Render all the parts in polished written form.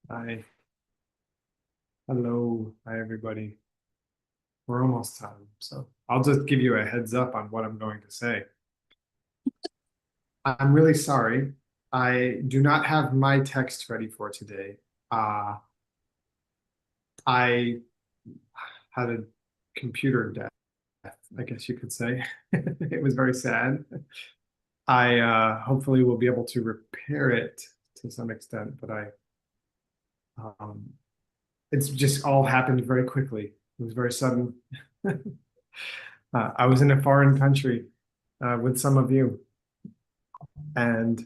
Hi. Hello. Hi, everybody. We're almost time, so I'll just give you a heads up on what I'm going to say. I'm really sorry. I do not have my text ready for today. Uh, I had a computer death, I guess you could say. It was very sad. I hopefully will be able to repair it to some extent, but um, it's just all happened very quickly. It was very sudden. I was in a foreign country with some of you, and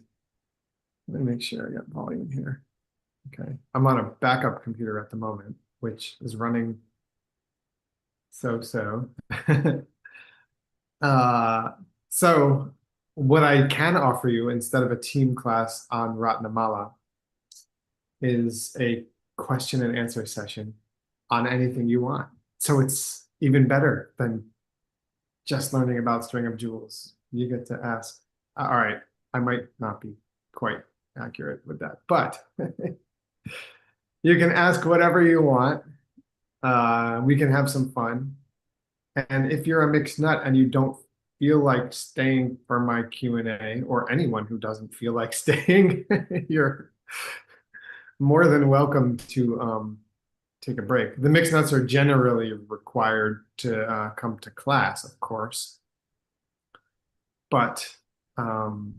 let me make sure I got volume here. Okay, I'm on a backup computer at the moment, which is running so-so. uh, so what I can offer you instead of a team class on Ratnamala is a question and answer session on anything you want. So it's even better than just learning about string of jewels. You get to ask, all right, I might not be quite accurate with that, but you can ask whatever you want. We can have some fun. And if you're a mixed nut and you don't feel like staying for my Q&A, or anyone who doesn't feel like staying, you're more than welcome to take a break. The mixed nuts are generally required to come to class, of course, but um,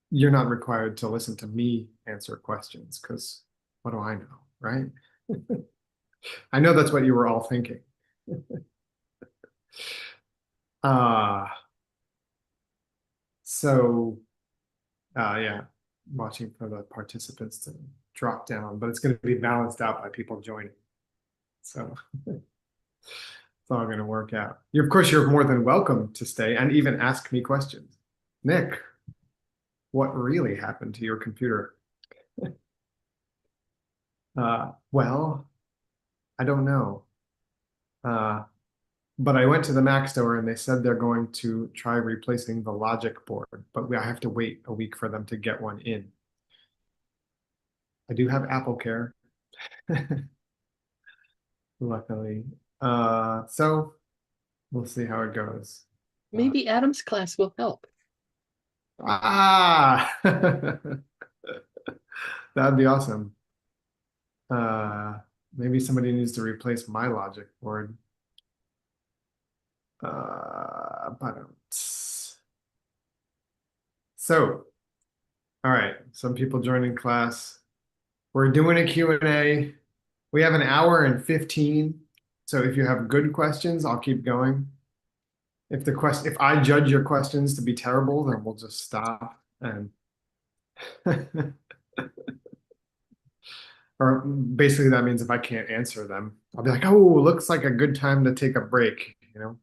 you're not required to listen to me answer questions because what do I know, right? I know that's what you were all thinking. Uh, so yeah, watching for the participants to drop down, but it's going to be balanced out by people joining. So it's all going to work out. Of course, you're more than welcome to stay and even ask me questions. Nick, what really happened to your computer? Well, I don't know. Uh, but I went to the Mac store and they said they're going to try replacing the logic board, but I have to wait a week for them to get one in. I do have Apple Care, luckily. So we'll see how it goes. Uh, Maybe Adam's class will help. ah, that'd be awesome. Uh, maybe somebody needs to replace my logic board. But so, all right, some people joining class. We're doing a Q&A. We have an hour and 15. So if you have good questions, I'll keep going. If I judge your questions to be terrible, then we'll just stop and or basically that means if I can't answer them, I'll be like, oh, looks like a good time to take a break, you know?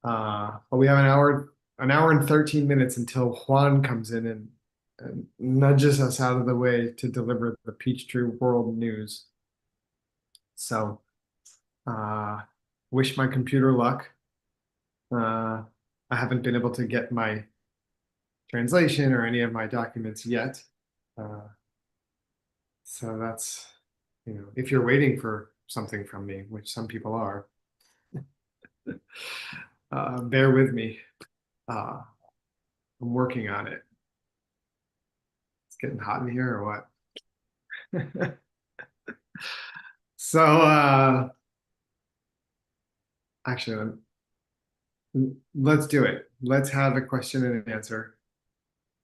But we have an hour and 13 minutes until Juan comes in and nudges us out of the way to deliver the Peachtree World News. So, uh, wish my computer luck. Uh, I haven't been able to get my translation or any of my documents yet. Uh, so that's, if you're waiting for something from me, which some people are, bear with me. Uh, I'm working on it. It's getting hot in here or what? So, actually, let's do it. Let's have a question and an answer.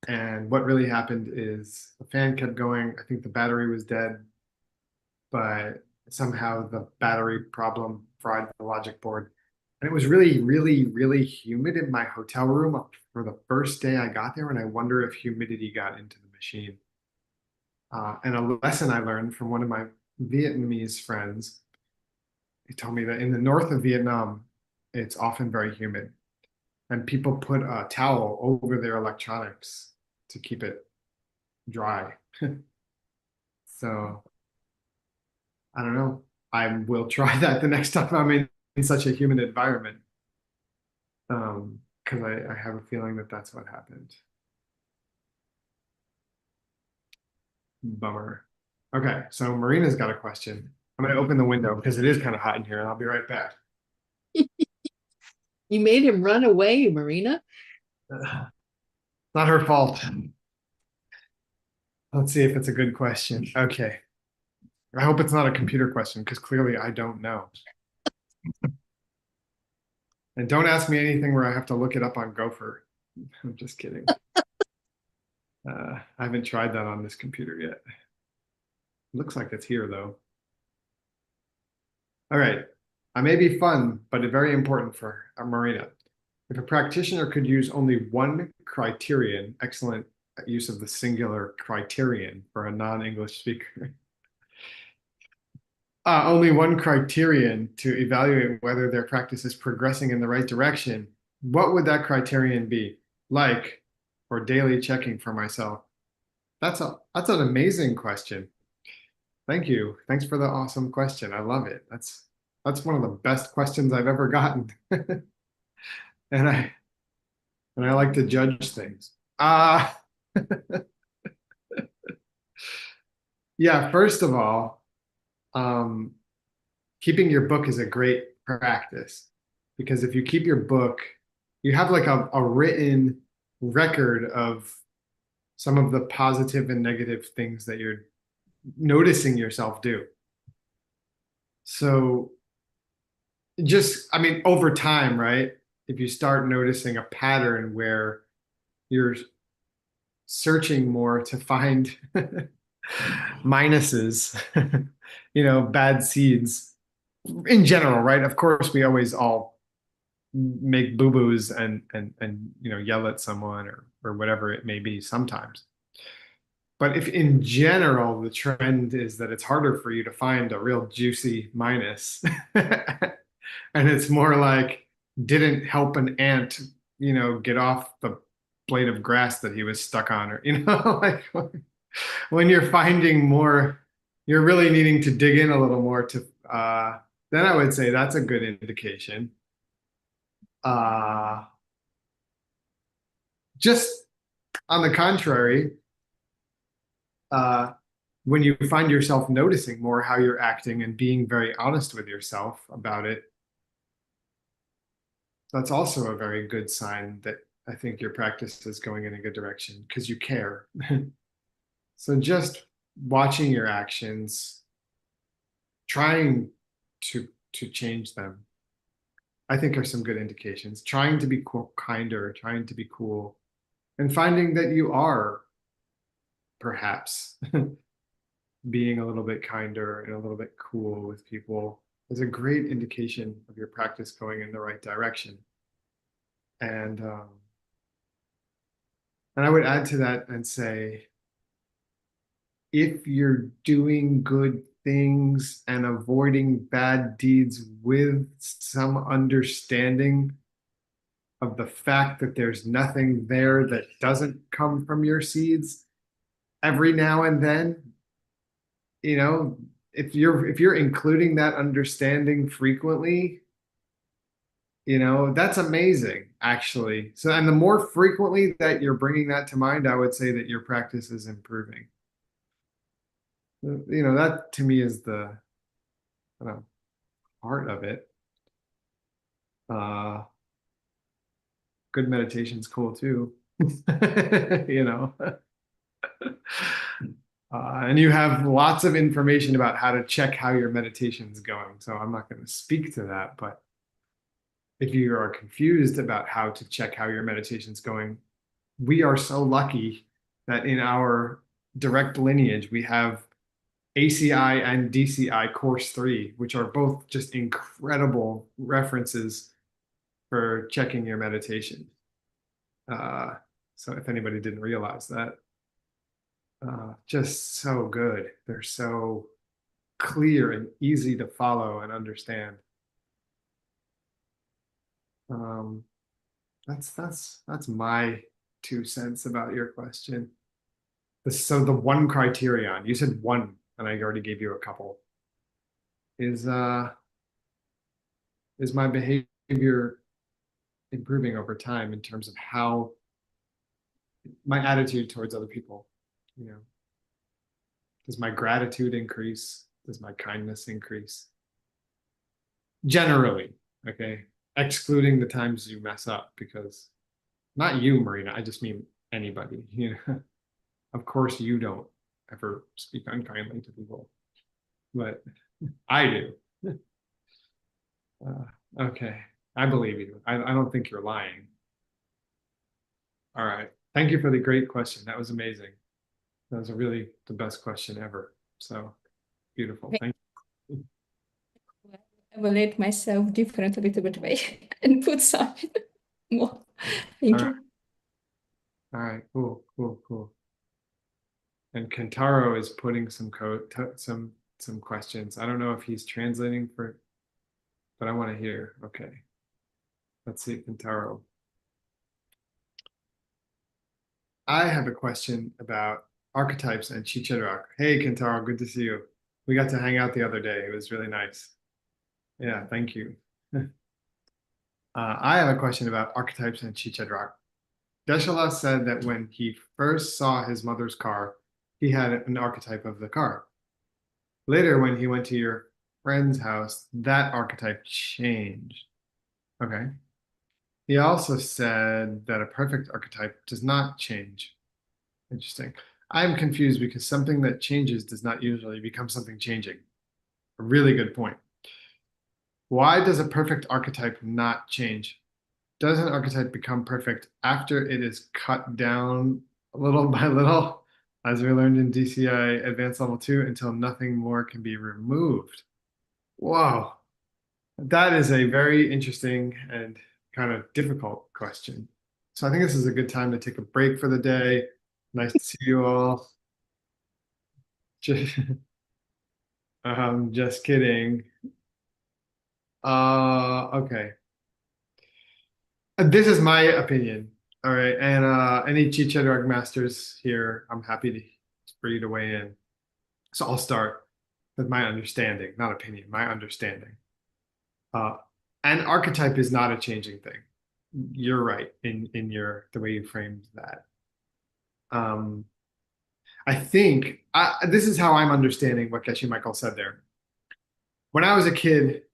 And what really happened is the fan kept going. I think the battery was dead, but somehow the battery problem fried the logic board. And it was really, really, really humid in my hotel room for the first day I got there. And I wonder if humidity got into the machine. And a lesson I learned from one of my Vietnamese friends, he told me that in the north of Vietnam, it's often very humid. And people put a towel over their electronics to keep it dry. So I don't know. I will try that the next time I'm in such a humid environment. Because I have a feeling that that's what happened. Bummer. Okay, so Marina's got a question. I'm gonna open the window because it is kind of hot in here, and I'll be right back. You made him run away, Marina. Not her fault. Let's see if it's a good question. Okay. I hope it's not a computer question because clearly I don't know. And don't ask me anything where I have to look it up on Gopher. I'm just kidding. I haven't tried that on this computer yet. Looks like it's here though. All right. I may be fun, but very important for Marina. If a practitioner could use only one criterion, excellent use of the singular criterion for a non-English speaker. Only one criterion to evaluate whether their practice is progressing in the right direction. What would that criterion be? Like, for daily checking for myself. That's an amazing question. Thank you. Thanks for the awesome question. I love it. That's one of the best questions I've ever gotten. And I like to judge things. Uh yeah, first of all, um, keeping your book is a great practice because if you keep your book, you have like a written record of some of the positive and negative things that you're noticing yourself do. So just, I mean, over time, right? If you start noticing a pattern where you're searching more to find minuses, bad seeds in general, right? Of course, we always all make boo-boos and yell at someone or whatever it may be sometimes. But if in general the trend is that it's harder for you to find a real juicy minus, and it's more like didn't help an ant, get off the blade of grass that he was stuck on, or like when you're finding more, you're really needing to dig in a little more to then I would say that's a good indication. Uh, just on the contrary, uh, when you find yourself noticing more how you're acting and being very honest with yourself about it, that's also a very good sign that I think your practice is going in a good direction because you care. So just watching your actions, trying to change them, I think are some good indications. Trying to be kinder, trying to be cool, and finding that you are perhaps being a little bit kinder and a little bit cool with people is a great indication of your practice going in the right direction. And and I would add to that and say, if you're doing good things and avoiding bad deeds with some understanding of the fact that there's nothing there that doesn't come from your seeds every now and then, you know, if you're including that understanding frequently, that's amazing, actually. So, and the more frequently that you're bringing that to mind, I would say that your practice is improving. That to me is the, I don't know, heart of it. Uh, Good meditation's cool too. You know, and you have lots of information about how to check how your meditation's going. So I'm not going to speak to that, but if you are confused about how to check how your meditation's going, we are so lucky that in our direct lineage, we have ACI and DCI Course 3, which are both just incredible references for checking your meditation. Uh, so if anybody didn't realize that, just so good. They're so clear and easy to follow and understand. Um, that's my 2 cents about your question. So the one criterion, you said one, and I already gave you a couple, is is my behavior improving over time in terms of how my attitude towards other people, you know. Does my gratitude increase? Does my kindness increase? Generally, okay, excluding the times you mess up, because not you, Marina, I just mean anybody, you know. Of course you don't ever speak unkindly to people, but I do. Okay, I believe you. I don't think you're lying. All right. Thank you for the great question. That was amazing. That was really the best question ever. So beautiful. Thank you. Evaluate myself different a little bit way and put some more All right. thinking. All right. Cool. Cool. Cool. And Kentaro is putting some code, some questions. I don't know if he's translating for, but I want to hear. Okay. Let's see, Kentaro. I have a question about archetypes and Chichedrak. Hey, Kentaro, good to see you. We got to hang out the other day. It was really nice. Yeah, thank you. I have a question about archetypes and Chichedrak. Deshala said that when he first saw his mother's car, he had an archetype of the car. Later, when he went to your friend's house, that archetype changed. Okay. He also said that a perfect archetype does not change. Interesting. I'm confused because something that changes does not usually become something changing. A really good point. Why does a perfect archetype not change? Does an archetype become perfect after it is cut down little by little, as we learned in DCI Advanced Level 2, until nothing more can be removed? Whoa, that is a very interesting and kind of difficult question. So I think this is a good time to take a break for the day. Nice to see you all. Just kidding. Okay. This is my opinion. All right. And any Chicha Drug Masters here, I'm happy for you to weigh in. So I'll start with my understanding, not opinion, my understanding. An archetype is not a changing thing. You're right in your the way you framed that. I think this is how I'm understanding what Geshe Michael said there. When I was a kid,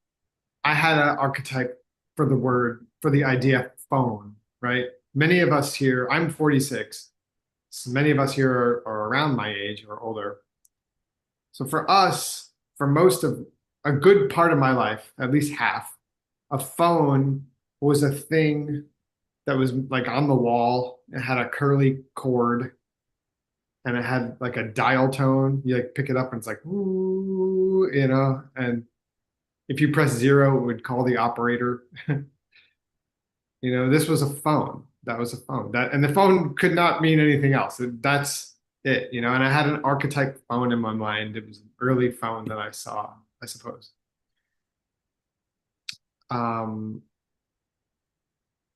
I had an archetype for the idea phone, right? Many of us here, I'm 46, so many of us here are around my age or older. So for us, for most of a good part of my life, at least half, a phone was a thing that was like on the wall. It had a curly cord and it had like a dial tone. You like pick it up and it's like, ooh, you know, and if you press 0, it would call the operator. You know, this was a phone. That was a phone. And the phone could not mean anything else. That's it, you know. And I had an archetype phone in my mind. It was an early phone that I saw, I suppose.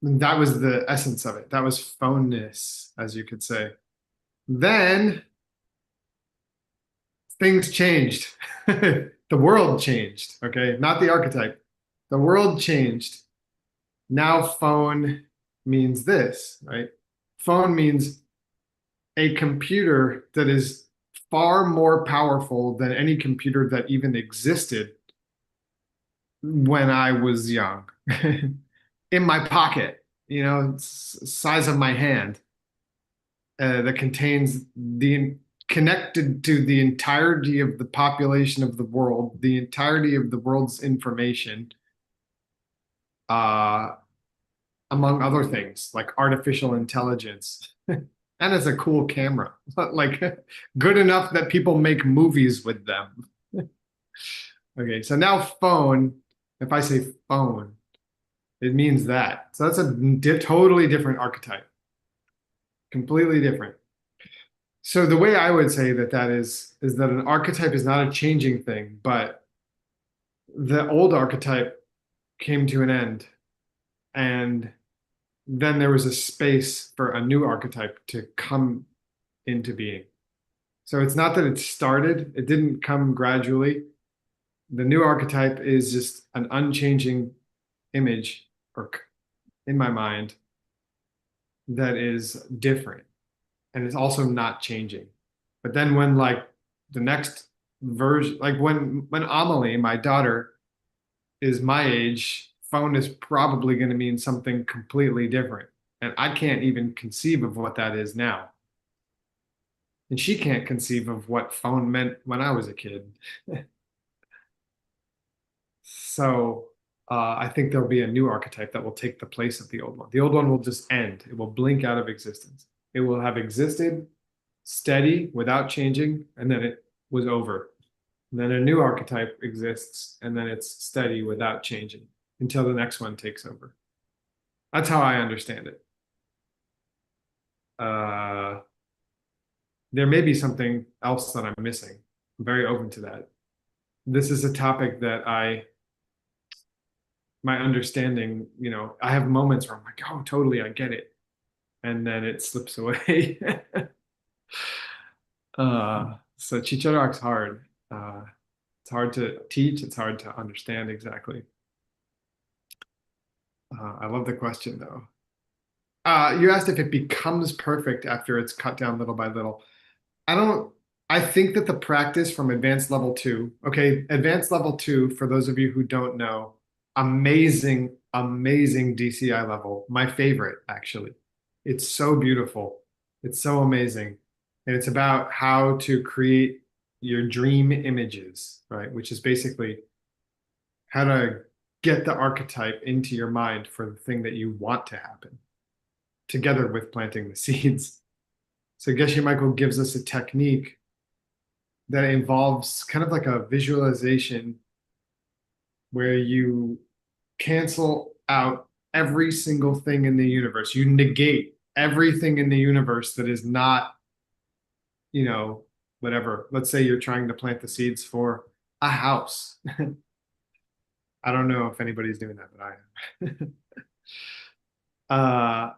That was the essence of it. That was phoneness, as you could say. Then things changed. The world changed, okay? Not the archetype. The world changed. Now phone means this, right? Phone means a computer that is far more powerful than any computer that even existed when I was young. In my pocket, you know, size of my hand, that contains connected to the entirety of the population of the world, the entirety of the world's information, among other things like artificial intelligence. And it's a cool camera, like good enough that people make movies with them. Okay, so now phone, if I say phone, it means that. So that's a totally different archetype, completely different. So the way I would say that is that an archetype is not a changing thing, but the old archetype came to an end, and then there was a space for a new archetype to come into being. So it's not that it started, it didn't come gradually. The new archetype is just an unchanging image, or in my mind, that is different. And it's also not changing. But then when like the next version, like when Amelie, my daughter, is my age, phone is probably going to mean something completely different. And I can't even conceive of what that is now. And she can't conceive of what phone meant when I was a kid. So I think there'll be a new archetype that will take the place of the old one. The old one will just end. It will blink out of existence. It will have existed steady without changing, and then it was over. And then a new archetype exists, and then it's steady without changing until the next one takes over. That's how I understand it. There may be something else that I'm missing. I'm very open to that. This is a topic that my understanding, I have moments where I'm like, oh, totally, I get it. And then it slips away. So Chicharak's hard. It's hard to teach. It's hard to understand exactly. I love the question though. You asked if it becomes perfect after it's cut down little by little. I think that the practice from advanced level 2, okay, advanced level 2, for those of you who don't know, amazing, amazing DCI level. My favorite, actually. It's so beautiful. It's so amazing. And it's about how to create your dream images, right? Which is basically how to get the archetype into your mind for the thing that you want to happen, together with planting the seeds. So Geshe Michael gives us a technique that involves kind of like a visualization where you cancel out every single thing in the universe. You negate everything in the universe that is not, whatever. Let's say you're trying to plant the seeds for a house. I don't know if anybody's doing that, but I am.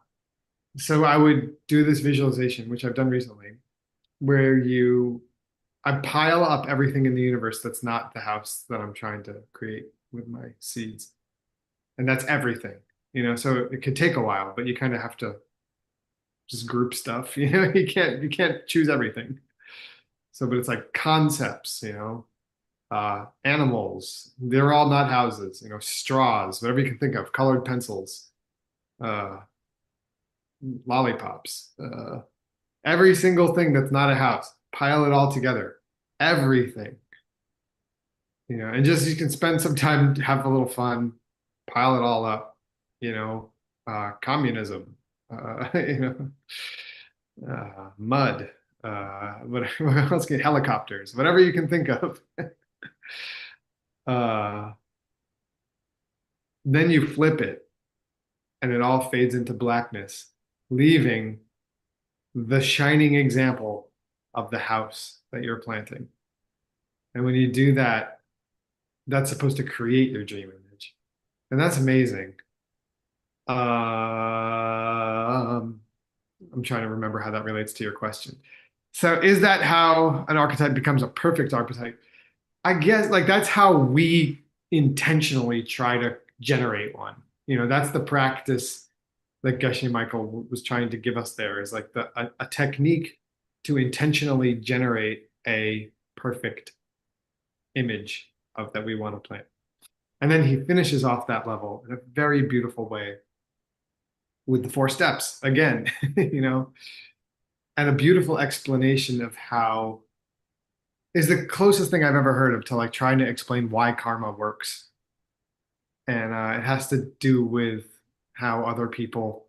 So I would do this visualization, which I've done recently, where I pile up everything in the universe that's not the house that I'm trying to create with my seeds. And that's everything, so it could take a while, but you kind of have to just group stuff, you can't choose everything. So, but it's like concepts, animals, they're all not houses, straws, whatever you can think of, colored pencils, lollipops, every single thing that's not a house, pile it all together, everything, and just you can spend some time, have a little fun, pile it all up, communism, mud, what else can, helicopters, whatever you can think of. Then you flip it and it all fades into blackness, leaving the shining example of the house that you're planting. And when you do that, that's supposed to create your dream image. And that's amazing. I'm trying to remember how that relates to your question. So is that how an archetype becomes a perfect archetype? I guess like that's how we intentionally try to generate one. That's the practice that Geshe Michael was trying to give us there, is like a technique to intentionally generate a perfect image of that we want to plant. And then he finishes off that level in a very beautiful way with the 4 steps again, and a beautiful explanation of how is the closest thing I've ever heard of to like trying to explain why karma works. And it has to do with how other people,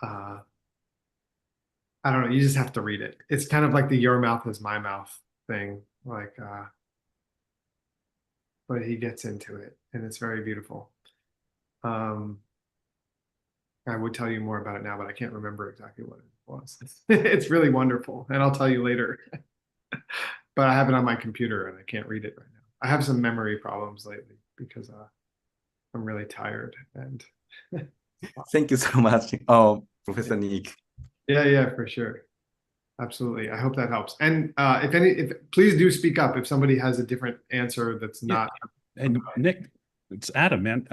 I don't know, you just have to read it. It's kind of like the your mouth is my mouth thing, like, but he gets into it and it's very beautiful. I would tell you more about it now, but I can't remember exactly what it was. It's really wonderful, and I'll tell you later. But I have it on my computer and I can't read it right now. I have some memory problems lately because I'm really tired. And Thank you so much, Professor Nick. Yeah, for sure. Absolutely. I hope that helps. And if please do speak up if somebody has a different answer that's not. And Nick, it's Adam, man.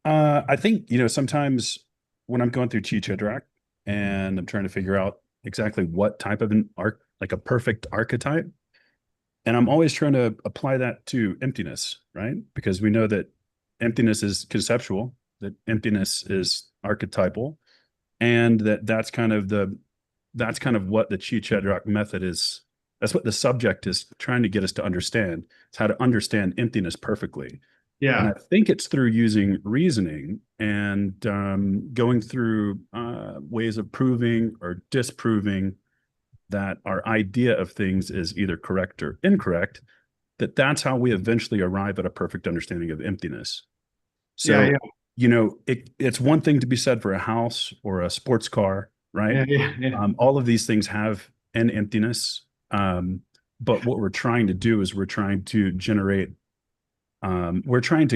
I think, sometimes when I'm going through Chi Chedrak and I'm trying to figure out exactly what type of an like a perfect archetype. And I'm always trying to apply that to emptiness, right? Because we know that emptiness is conceptual, that emptiness is archetypal, and that's kind of what the Chi Chedrock method is. That's what the subject is trying to get us to understand. It's how to understand emptiness perfectly. And I think it's through using reasoning and going through ways of proving or disproving that our idea of things is either correct or incorrect, that's how we eventually arrive at a perfect understanding of emptiness. So, it's one thing to be said for a house or a sports car, right? All of these things have an emptiness. But what we're trying to do is we're trying to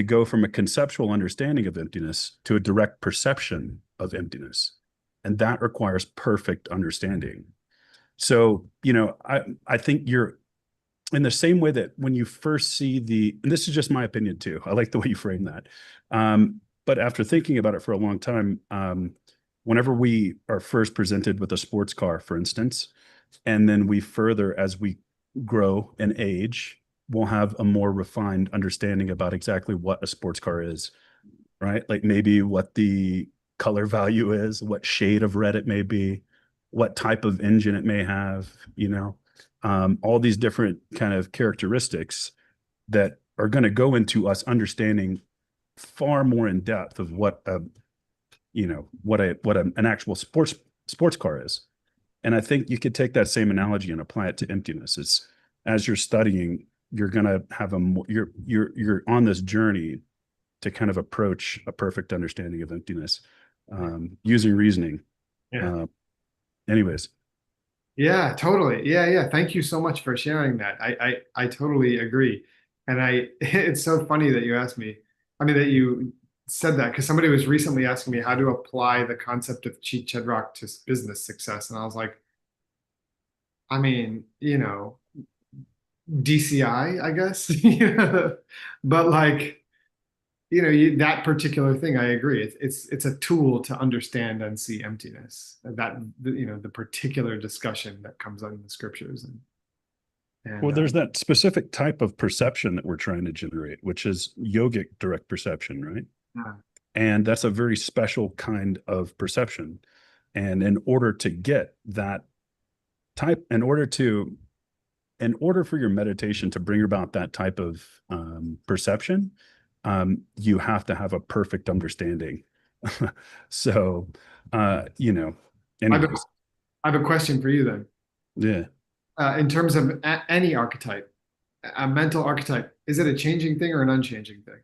go from a conceptual understanding of emptiness to a direct perception of emptiness. And that requires perfect understanding. So, I think you're in the same way that when you first see and this is just my opinion too. I like the way you frame that. But after thinking about it for a long time, whenever we are first presented with a sports car, for instance, and then as we grow and age, we'll have a more refined understanding about exactly what a sports car is, right? Like maybe what the color value is, what shade of red it may be, what type of engine it may have, all these different kind of characteristics that are going to go into us understanding far more in depth of what an actual sports car is. And I think you could take that same analogy and apply it to emptiness. It's as you're studying, you're going to have you're on this journey to kind of approach a perfect understanding of emptiness using reasoning. Anyways. Yeah, totally. Yeah. Thank you so much for sharing that. I totally agree. And it's so funny that you asked me, that you said that, because somebody was recently asking me how to apply the concept of Chi Chedrock to business success. And I was like, DCI, I guess, but like, that particular thing, I agree. It's a tool to understand and see emptiness. The particular discussion that comes out in the scriptures, and well, there's that specific type of perception that we're trying to generate, which is yogic direct perception, right? Yeah. And that's a very special kind of perception. And in order to get that type, in order for your meditation to bring about that type of perception, you have to have a perfect understanding. So, anyways. I have a question for you then. Yeah. In terms of any archetype, a mental archetype, is it a changing thing or an unchanging thing?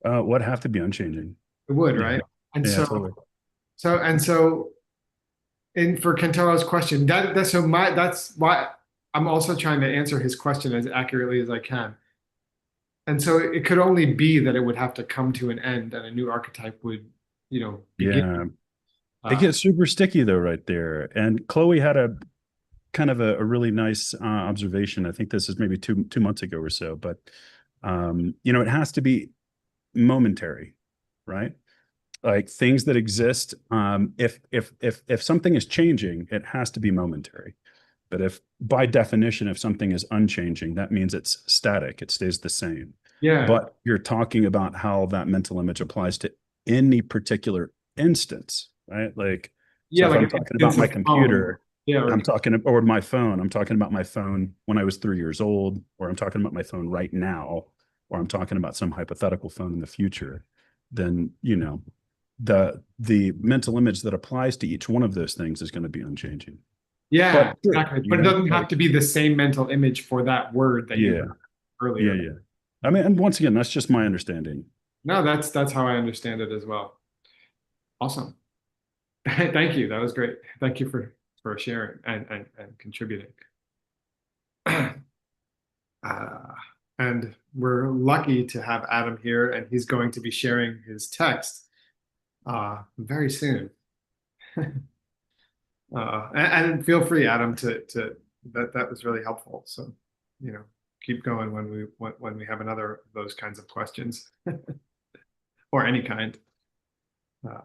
Would have to be unchanging. It would, right? And yeah, so, totally. For Kentaro's question, that's why I'm also trying to answer his question as accurately as I can. And so it could only be that it would have to come to an end and a new archetype would, begin. Yeah. It gets super sticky though, right there. And Chloe had a kind of a really nice observation. I think this is maybe two months ago or so, but it has to be momentary, right? Like things that exist. If something is changing, it has to be momentary. But if by definition, if something is unchanging, that means it's static, it stays the same. Yeah. But you're talking about how that mental image applies to any particular instance, right? Like, yeah, so like if I'm talking about my computer, I'm talking, or my phone, I'm talking about my phone when I was 3 years old, or I'm talking about my phone right now, or I'm talking about some hypothetical phone in the future, then, the mental image that applies to each one of those things is going to be unchanging. Yeah, exactly. But it doesn't have to be the same mental image for that word that you heard earlier. Yeah. And once again, that's just my understanding. No, that's how I understand it as well. Awesome. Thank you. That was great. Thank you for sharing and contributing. And we're lucky to have Adam here, and he's going to be sharing his text very soon. And feel free, Adam, to that was really helpful. So, keep going when we have another of those kinds of questions, or any kind.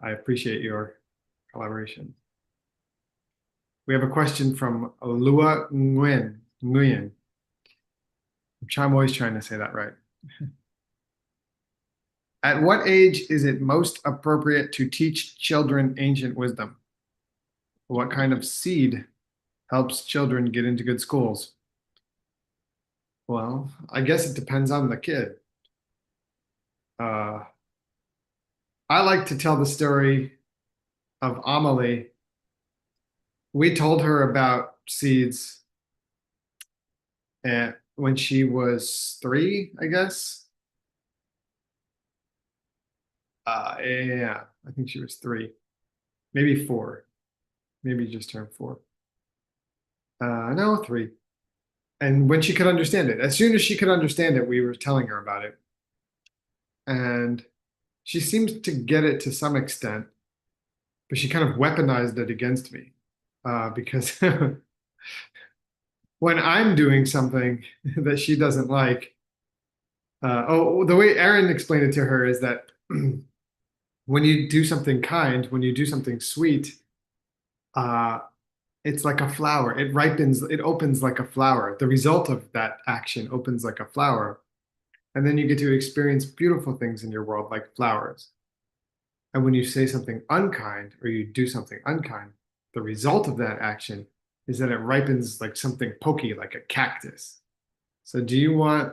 I appreciate your collaboration. We have a question from Lua Nguyen. I'm always trying to say that right. At what age is it most appropriate to teach children ancient wisdom? What kind of seed helps children get into good schools? Well, I guess it depends on the kid. I like to tell the story of Amelie. We told her about seeds when she was 3, I guess. Yeah, I think she was 3, maybe 4, maybe just turned 4. No, 3. And when she could understand it, as soon as she could understand it, we were telling her about it. And she seems to get it to some extent, but she kind of weaponized it against me because when I'm doing something that she doesn't like, the way Aaron explained it to her is that when you do something kind, when you do something sweet, it's like a flower. It ripens, it opens like a flower. The result of that action opens like a flower. And then you get to experience beautiful things in your world like flowers. And when you say something unkind or you do something unkind, the result of that action is that it ripens like something pokey, like a cactus. So do you want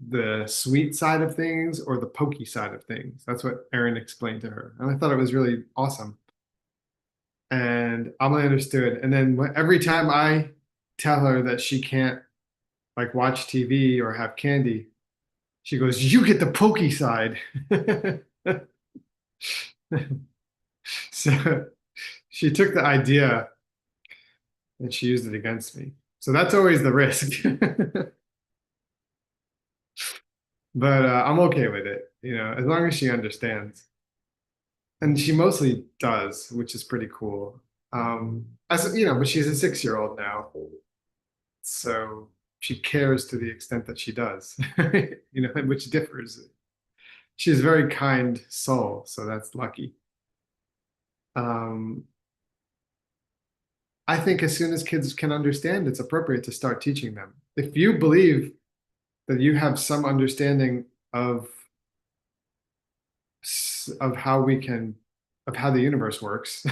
the sweet side of things or the pokey side of things? That's what Aaron explained to her. And I thought it was really awesome. And Amelie understood. And then every time I tell her that she can't like watch TV or have candy, she goes, "You get the pokey side." So she took the idea and she used it against me. So that's always the risk. But I'm okay with it, as long as she understands. And she mostly does, which is pretty cool. But she's a 6-year-old now. So she cares to the extent that she does, which differs. She's a very kind soul, so that's lucky. I think as soon as kids can understand, it's appropriate to start teaching them. If you believe that you have some understanding of how the universe works,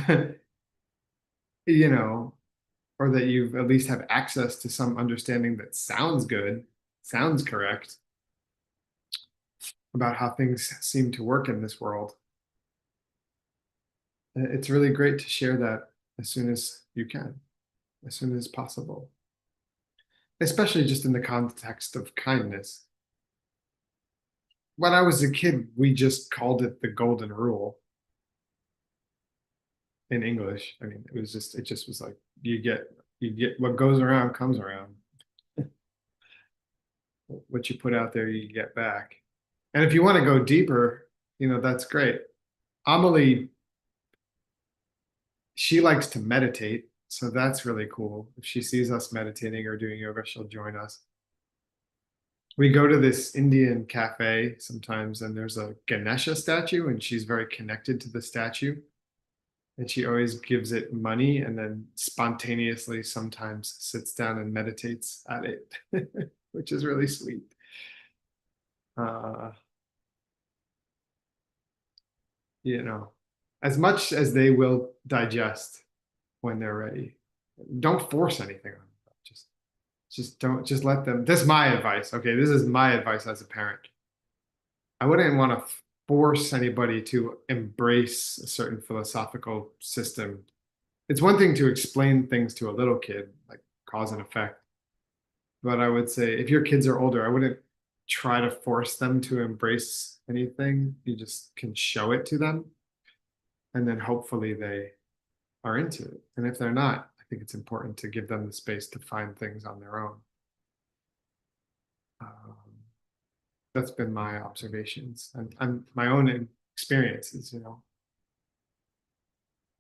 or that you've at least have access to some understanding that sounds good, sounds correct about how things seem to work in this world. It's really great to share that as soon as you can, as soon as possible, especially just in the context of kindness. When I was a kid, we just called it the golden rule in English. I mean, it just was like, you get what goes around comes around. What you put out there, you get back. And if you want to go deeper, that's great. Amelie, she likes to meditate, so that's really cool. If she sees us meditating or doing yoga, she'll join us. We go to this Indian cafe sometimes, and there's a Ganesha statue, and she's very connected to the statue. And she always gives it money and then spontaneously sometimes sits down and meditates at it, which is really sweet. As much as they will digest when they're ready. Don't force anything on them. Just let them. This is my advice. Okay, this is my advice as a parent. I wouldn't want to force anybody to embrace a certain philosophical system. It's one thing to explain things to a little kid, like cause and effect. But I would say if your kids are older, I wouldn't try to force them to embrace anything. You just can show it to them. And then hopefully they are into it. And if they're not, I think it's important to give them the space to find things on their own. That's been my observations and my own experiences,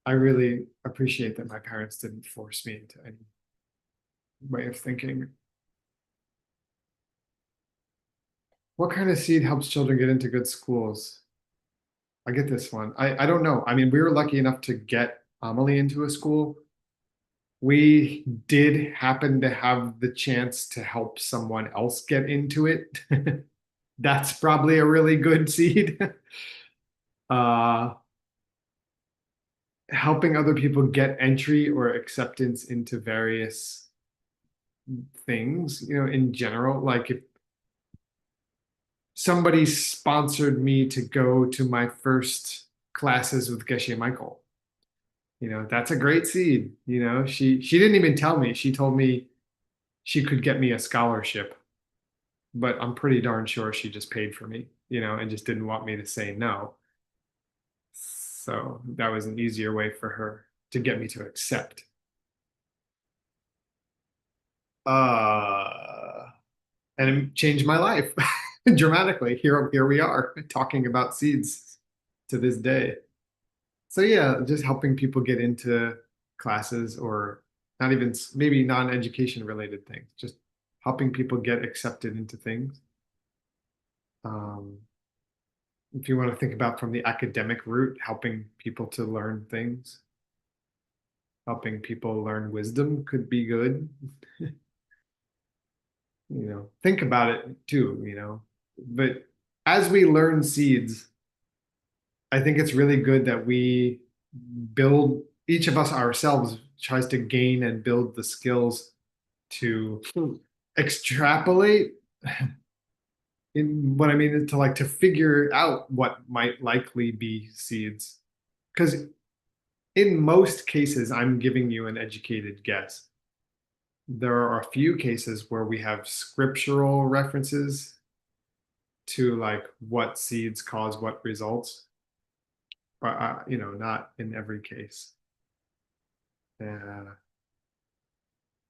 I really appreciate that my parents didn't force me into any way of thinking. What kind of seed helps children get into good schools? I get this one. I don't know. I mean, we were lucky enough to get Amelie into a school. we did happen to have the chance to help someone else get into it. That's probably a really good seed. Uh, helping other people get entry or acceptance into various things, in general, like if somebody sponsored me to go to my first classes with Geshe Michael. That's a great seed. She didn't even tell me. She told me she could get me a scholarship, but I'm pretty darn sure she just paid for me, and just didn't want me to say no. So that was an easier way for her to get me to accept. And it changed my life dramatically. Here we are talking about seeds to this day. So yeah, just helping people get into classes, or not even, maybe non-education related things, just helping people get accepted into things. If you want to think about from the academic route, helping people to learn things, helping people learn wisdom could be good. Think about it too, but as we learn seeds, I think it's really good that we build, each of us ourselves tries to gain and build the skills to extrapolate. In what I mean is to figure out what might likely be seeds. Because in most cases, I'm giving you an educated guess. There are a few cases where we have scriptural references to what seeds cause what results, but not in every case.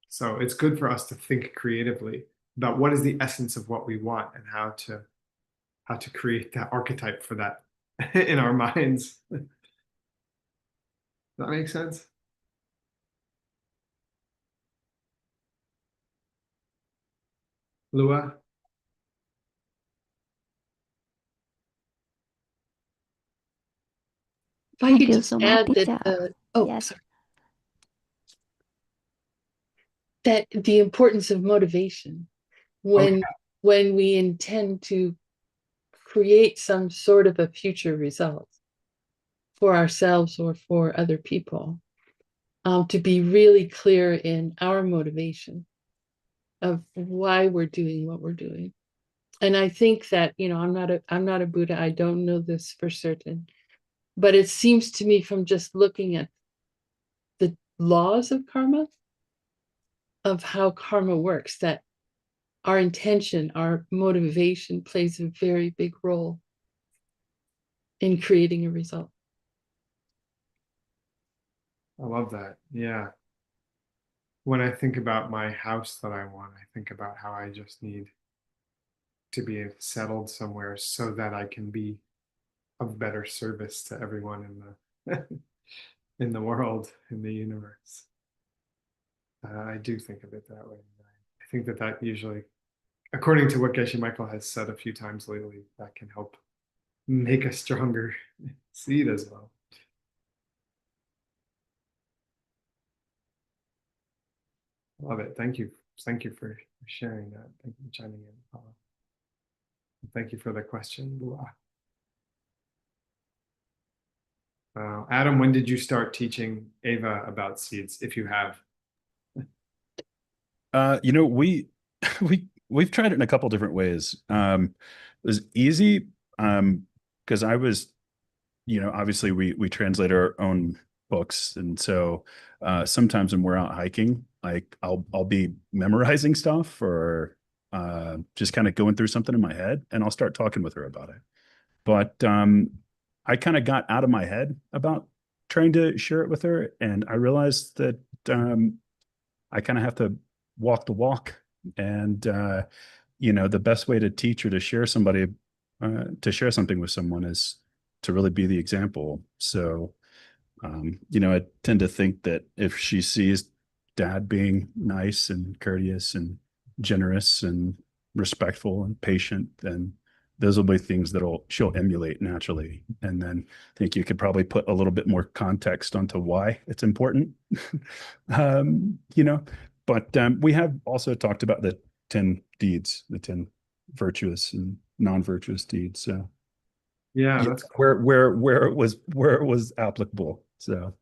So it's good for us to think creatively about what is the essence of what we want and how to create that archetype for that in our minds. Does that make sense? Lua? If I Thank could you just so much, add that, teacher. oh, Yes. sorry. That the importance of motivation when we intend to create some sort of a future result for ourselves or for other people, to be really clear in our motivation of why we're doing what we're doing. And I think that, I'm not a Buddha. I don't know this for certain, but it seems to me from just looking at the laws of karma, of how karma works, that our intention, our motivation plays a very big role in creating a result. I love that. Yeah. When I think about my house that I want, I think about how I just need to be settled somewhere so that I can be of better service to everyone in the in the world, in the universe. I do think of it that way. I think that usually, according to what Geshe Michael has said a few times lately, that can help make a stronger seed as well. Love it. Thank you. Thank you for sharing that. Thank you for chiming in, Paula. Thank you for the question, Lua. Adam, when did you start teaching Ava about seeds, if you have? We've tried it in a couple different ways. It was easy because I was, obviously we translate our own books, and so sometimes when we're out hiking, like I'll be memorizing stuff or just kind of going through something in my head, and I'll start talking with her about it. But I kind of got out of my head about trying to share it with her, and I realized that I kind of have to walk the walk. And the best way to teach or to share somebody, to share something with someone is to really be the example. So, I tend to think that if she sees dad being nice and courteous and generous and respectful and patient, then those will be things she'll emulate naturally. And then I think you could probably put a little bit more context onto why it's important. But we have also talked about the 10 deeds, the 10 virtuous and non-virtuous deeds. So Yeah, that's where it was applicable. So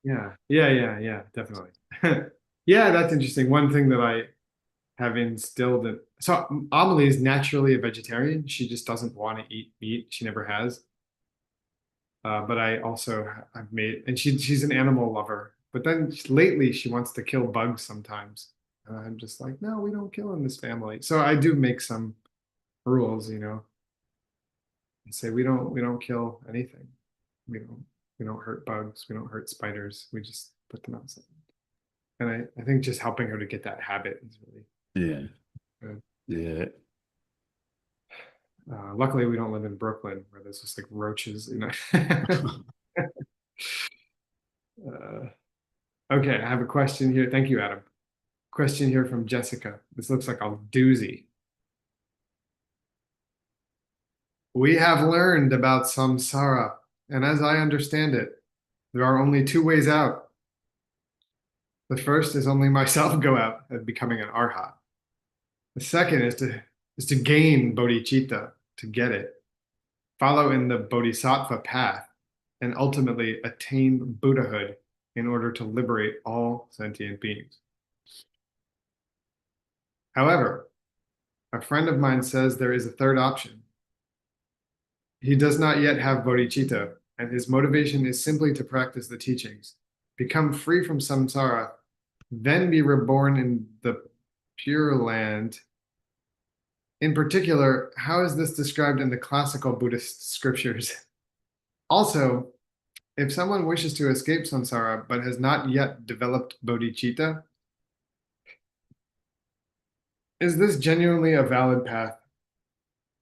yeah, definitely. Yeah, that's interesting. One thing that I have instilled in, so Amelie is naturally a vegetarian. She just doesn't want to eat meat. She never has. But I've made, and she's an animal lover. But then lately she wants to kill bugs sometimes. And I'm just like, no, we don't kill in this family. So I do make some rules, and say we don't kill anything. We don't hurt bugs. We don't hurt spiders. We just put them outside. And I think just helping her to get that habit is really good. Yeah. Luckily, we don't live in Brooklyn where there's just like roaches, Okay, I have a question here. Thank you, Adam. Question here from Jessica. This looks like a doozy. We have learned about samsara, and as I understand it, there are only two ways out. The first is only myself go out and becoming an arhat. The second is to gain bodhicitta, to get it, follow in the bodhisattva path, and ultimately attain Buddhahood in order to liberate all sentient beings. However, a friend of mine says there is a third option. He does not yet have bodhicitta, and his motivation is simply to practice the teachings, become free from samsara, then be reborn in the Pure Land. In particular, how is this described in the classical Buddhist scriptures? Also, if someone wishes to escape samsara but has not yet developed bodhicitta, is this genuinely a valid path?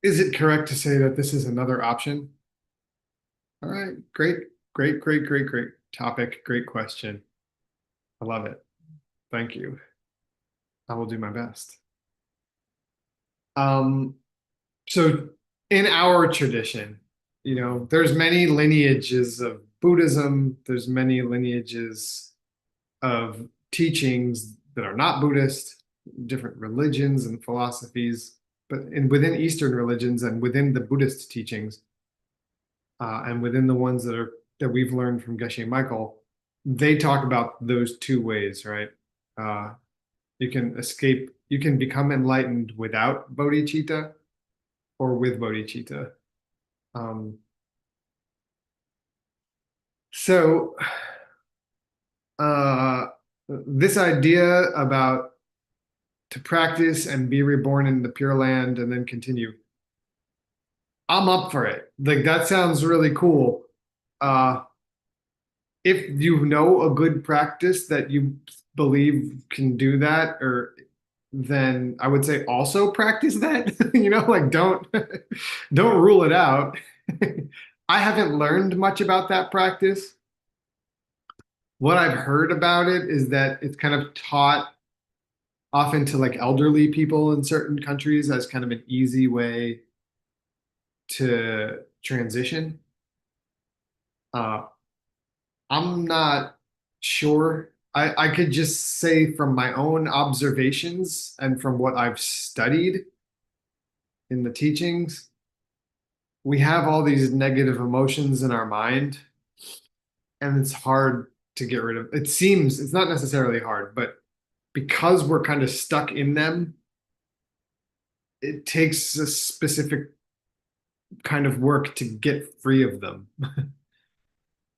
Is it correct to say that this is another option? All right, great topic, great question. I love it. Thank you. I will do my best. So in our tradition, there's many lineages of Buddhism. There's many lineages of teachings that are not Buddhist, different religions and philosophies, but within Eastern religions and within the Buddhist teachings, and within the ones that we've learned from Geshe Michael, they talk about those two ways, right? You can become enlightened without bodhicitta or with bodhicitta. So this idea about to practice and be reborn in the Pure Land and then continue, I'm up for it. Like, that sounds really cool. If you know a good practice that you believe can do that, then I would say also practice that. Like, don't rule it out. I haven't learned much about that practice. What I've heard about it is that it's kind of taught often to like elderly people in certain countries as kind of an easy way to transition. I'm not sure. I could just say from my own observations and from what I've studied in the teachings, we have all these negative emotions in our mind, and it's hard to get rid of. It seems it's not necessarily hard, but because we're kind of stuck in them, it takes a specific kind of work to get free of them.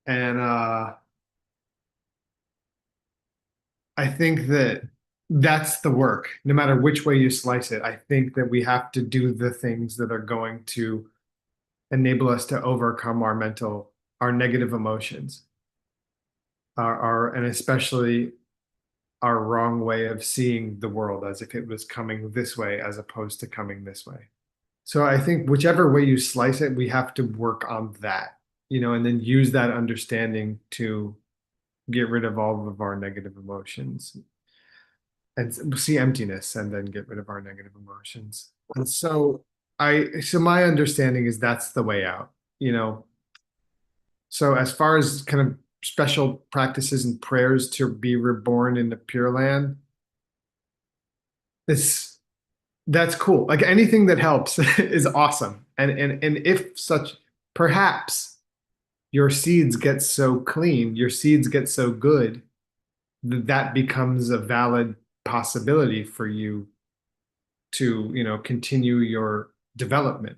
And I think that's the work, no matter which way you slice it. I think that we have to do the things that are going to enable us to overcome our negative emotions, and especially our wrong way of seeing the world as if it was coming this way as opposed to coming this way. So I think whichever way you slice it, we have to work on that, and then use that understanding to get rid of all of our negative emotions and see emptiness and then get rid of our negative emotions. And so so my understanding is that's the way out, you know. So as far as kind of special practices and prayers to be reborn in the Pure Land, it's that's cool. Like anything that helps is awesome. And if such, perhaps your seeds get so clean, your seeds get so good that that becomes a valid possibility for you to, you know, continue your development.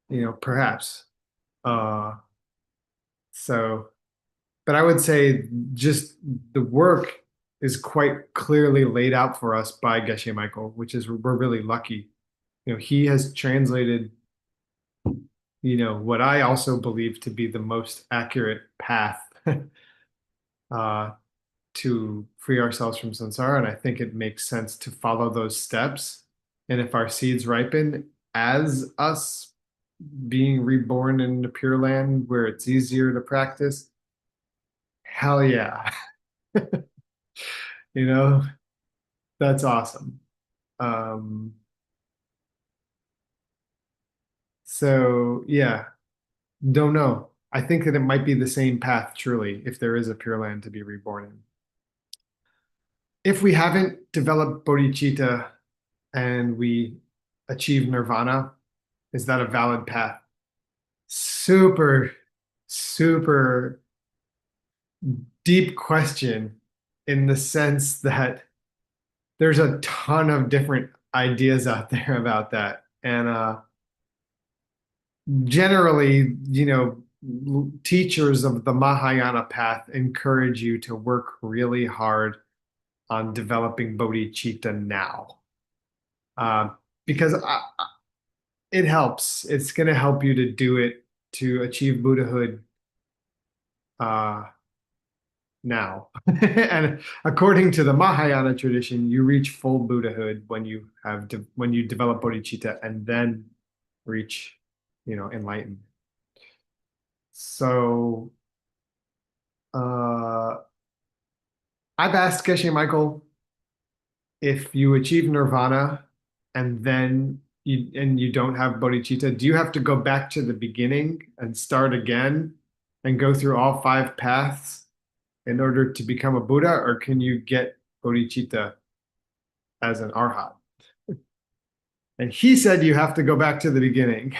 You know, perhaps. Uh, so, but I would say just the work is quite clearly laid out for us by Geshe Michael, which is we're really lucky. You know, he has translated, you know, what I also believe to be the most accurate path uh, to free ourselves from samsara. And I think it makes sense to follow those steps. And if our seeds ripen as us being reborn in the Pure Land where it's easier to practice, hell yeah. You know, that's awesome. Um, so yeah, don't know. I think that it might be the same path, truly, if there is a Pure Land to be reborn in. If we haven't developed bodhicitta and we achieve nirvana, is that a valid path? Super, super deep question in the sense that there's a ton of different ideas out there about that. And generally, you know, teachers of the Mahayana path encourage you to work really hard on developing bodhicitta now. Uh, because it helps. It's going to help you to do it to achieve Buddhahood uh, now. And according to the Mahayana tradition, you reach full Buddhahood when you when you develop bodhicitta and then reach, you know, enlightenment. So I've asked Geshe Michael, if you achieve nirvana and then you don't have bodhicitta, do you have to go back to the beginning and start again and go through all 5 paths in order to become a Buddha, or can you get bodhicitta as an arhat? And he said you have to go back to the beginning.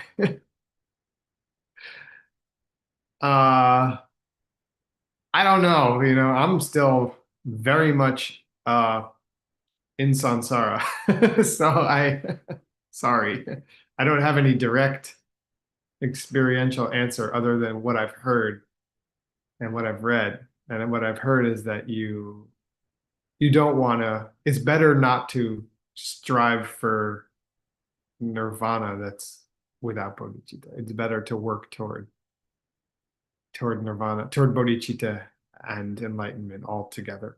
I don't know, you know, I'm still very much in samsara. So sorry, I don't have any direct experiential answer other than what I've heard and what I've read. And what I've heard is that you don't want to, it's better not to strive for nirvana that's without bodhicitta. It's better to work toward nirvana, toward bodhicitta and enlightenment all together.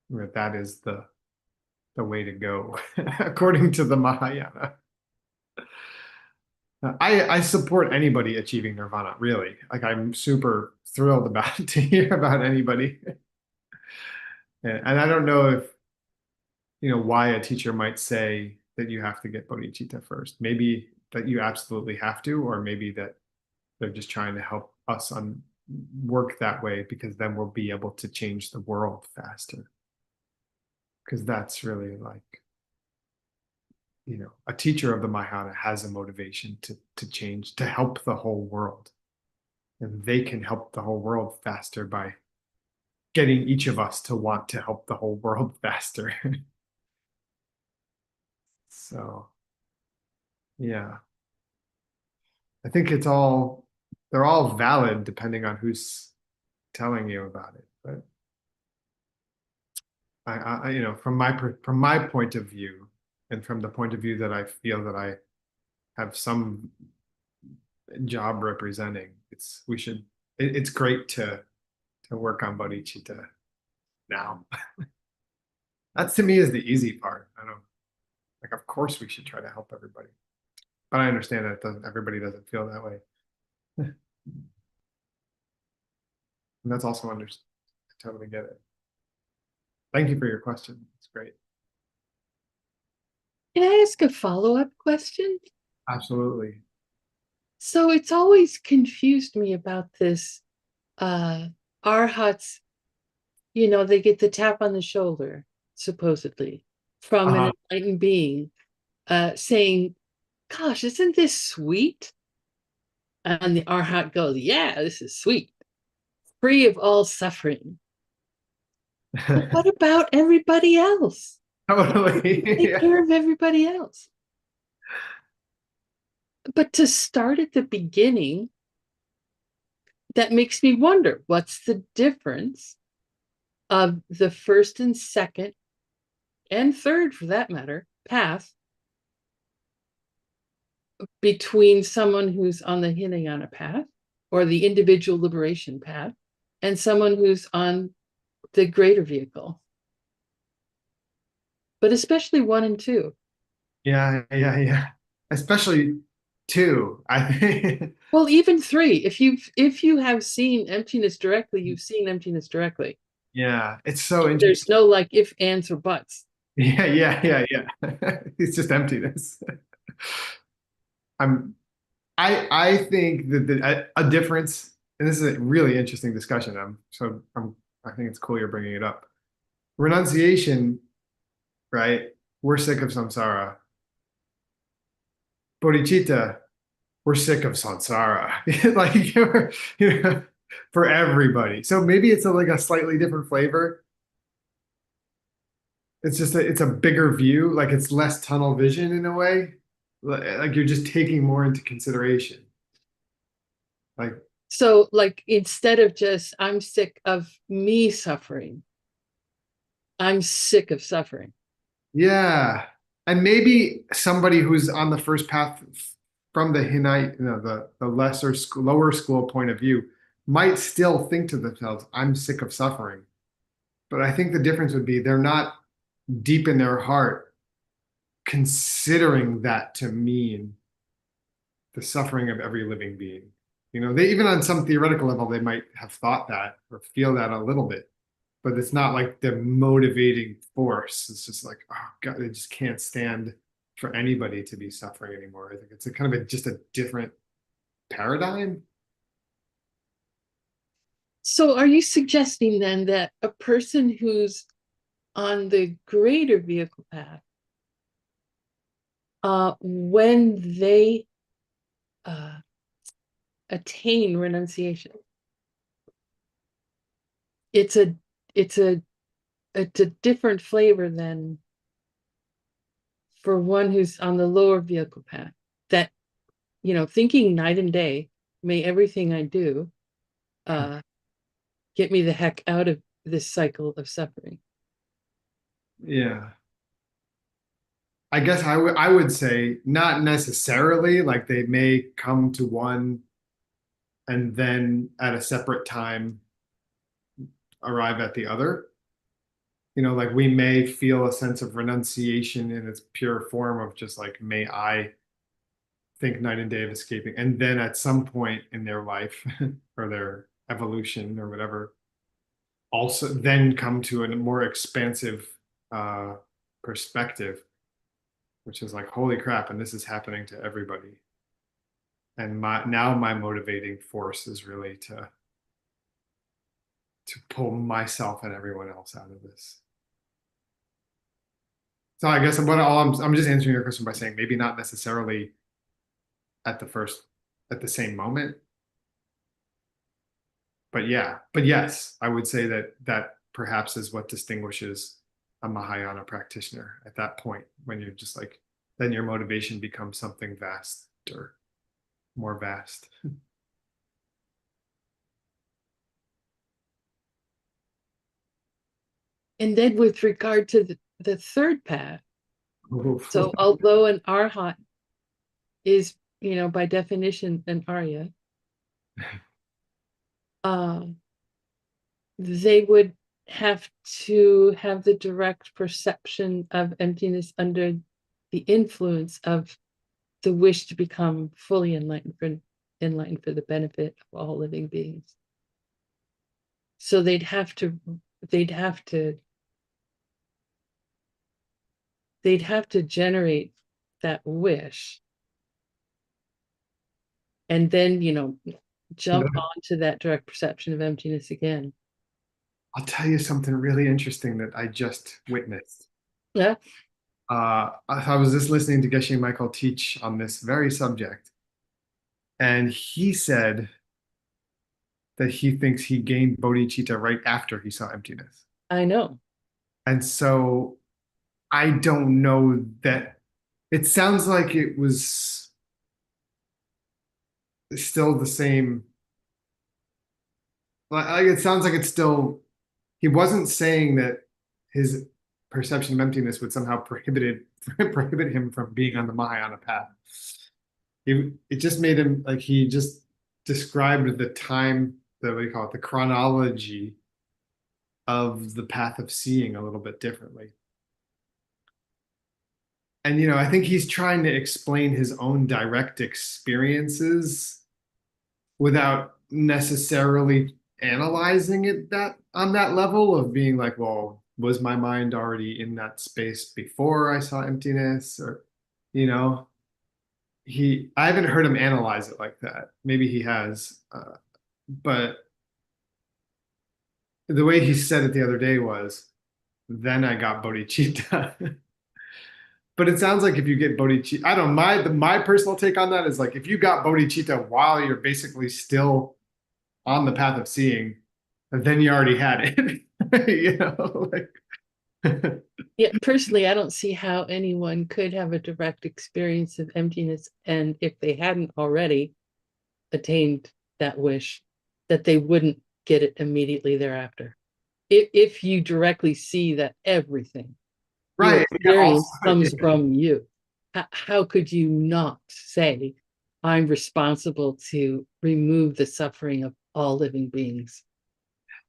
That is the way to go, according to the Mahayana. I support anybody achieving nirvana, really. Like I'm super thrilled about to hear about anybody. And I don't know if, you know, why a teacher might say that you have to get bodhicitta first. Maybe that you absolutely have to, or maybe that they're just trying to help us on work that way because then we'll be able to change the world faster. Because that's really like, you know, a teacher of the Mahayana has a motivation to change, to help the whole world. And they can help the whole world faster by getting each of us to want to help the whole world faster. So, yeah. I think they're all valid depending on who's telling you about it. But you know, from my point of view, and from the point of view that I feel that I have some job representing, it's great to work on bodhicitta now. That to me is the easy part. I don't like, of course we should try to help everybody, but I understand that everybody doesn't feel that way. And that's also understood. I totally get it. Thank you for your question. It's great. Can I ask a follow-up question? Absolutely. So it's always confused me about this, arhats, they get the tap on the shoulder, supposedly, from an Uh-huh. enlightened being, saying, gosh, isn't this sweet? And the arhat goes, yeah, this is sweet, free of all suffering. But what about everybody else? Totally. Take Yeah. care of everybody else. But to start at the beginning, that makes me wonder, what's the difference of the first and second and third, for that matter, path between someone who's on the Hinayana path or the individual liberation path and someone who's on the greater vehicle, but especially 1 and 2. Yeah, yeah, yeah. Especially two, I think. Well, even 3. If you have seen emptiness directly, you've seen emptiness directly. Yeah, it's so There's interesting. no like if, ands, or buts. Yeah, yeah, yeah, yeah. It's just emptiness. I'm I think that a difference, and this is a really interesting discussion. I think it's cool you're bringing it up. Renunciation, right? We're sick of samsara. Bodhicitta, we're sick of samsara. Like for everybody. So maybe it's like a slightly different flavor. It's a bigger view, like it's less tunnel vision in a way. Like you're just taking more into consideration. Like, So, like, instead of just, I'm sick of me suffering, I'm sick of suffering. yeah. And maybe somebody who's on the first path from the Hinite, the lesser school, lower school point of view might still think to themselves, I'm sick of suffering. But I think the difference would be they're not deep in their heart considering that to mean the suffering of every living being. They even on some theoretical level, they might have thought that or feel that a little bit, but it's not like the motivating force. It's just like, oh God, they just can't stand for anybody to be suffering anymore. I think it's a kind of just a different paradigm. So, are you suggesting then that a person who's on the greater vehicle path, when they attain renunciation, it's a it's a it's a different flavor than for one who's on the lower vehicle path, that thinking night and day, may everything I do get me the heck out of this cycle of suffering. Yeah. I guess I would say not necessarily, like they may come to one and then at a separate time arrive at the other. Like we may feel a sense of renunciation in its pure form of just like, may I think night and day of escaping. And then at some point in their life or their evolution or whatever, also then come to a more expansive uh, perspective, which is like, holy crap, and this is happening to everybody. And my motivating force is really to pull myself and everyone else out of this. So I guess I'm just answering your question by saying maybe not necessarily at the same moment, but yeah, but yes, I would say that perhaps is what distinguishes a Mahayana practitioner at that point, when you're just like, then your motivation becomes something vast or more vast. And then with regard to the third path, so although an arhat is, by definition, an Arya, they would have to have the direct perception of emptiness under the influence of the wish to become fully enlightened for the benefit of all living beings. So they'd have to they'd have to generate that wish and then, jump onto that direct perception of emptiness again. I'll tell you something really interesting that I just witnessed. Yeah. I was just listening to Geshe Michael teach on this very subject, and he said that he thinks he gained bodhicitta right after he saw emptiness. I know. And so I don't know that it sounds like it was still the same. Like it sounds like it's still, he wasn't saying that his perception of emptiness would somehow prohibit him from being on the Mahayana path. It just made him like he just described the time, the what do you call it, the chronology of the path of seeing a little bit differently. And I think he's trying to explain his own direct experiences without necessarily analyzing it that on that level of being like, well, was my mind already in that space before I saw emptiness? Or, I haven't heard him analyze it like that. Maybe he has, but the way he said it the other day was, then I got bodhicitta. But it sounds like if you get bodhicitta, I don't know, my personal take on that is like if you got bodhicitta while you're basically still on the path of seeing, then you already had it. Yeah, personally, I don't see how anyone could have a direct experience of emptiness, and if they hadn't already attained that wish, that they wouldn't get it immediately thereafter. If you directly see that everything your Right. experience Also, comes from you, how could you not say, I'm responsible to remove the suffering of all living beings?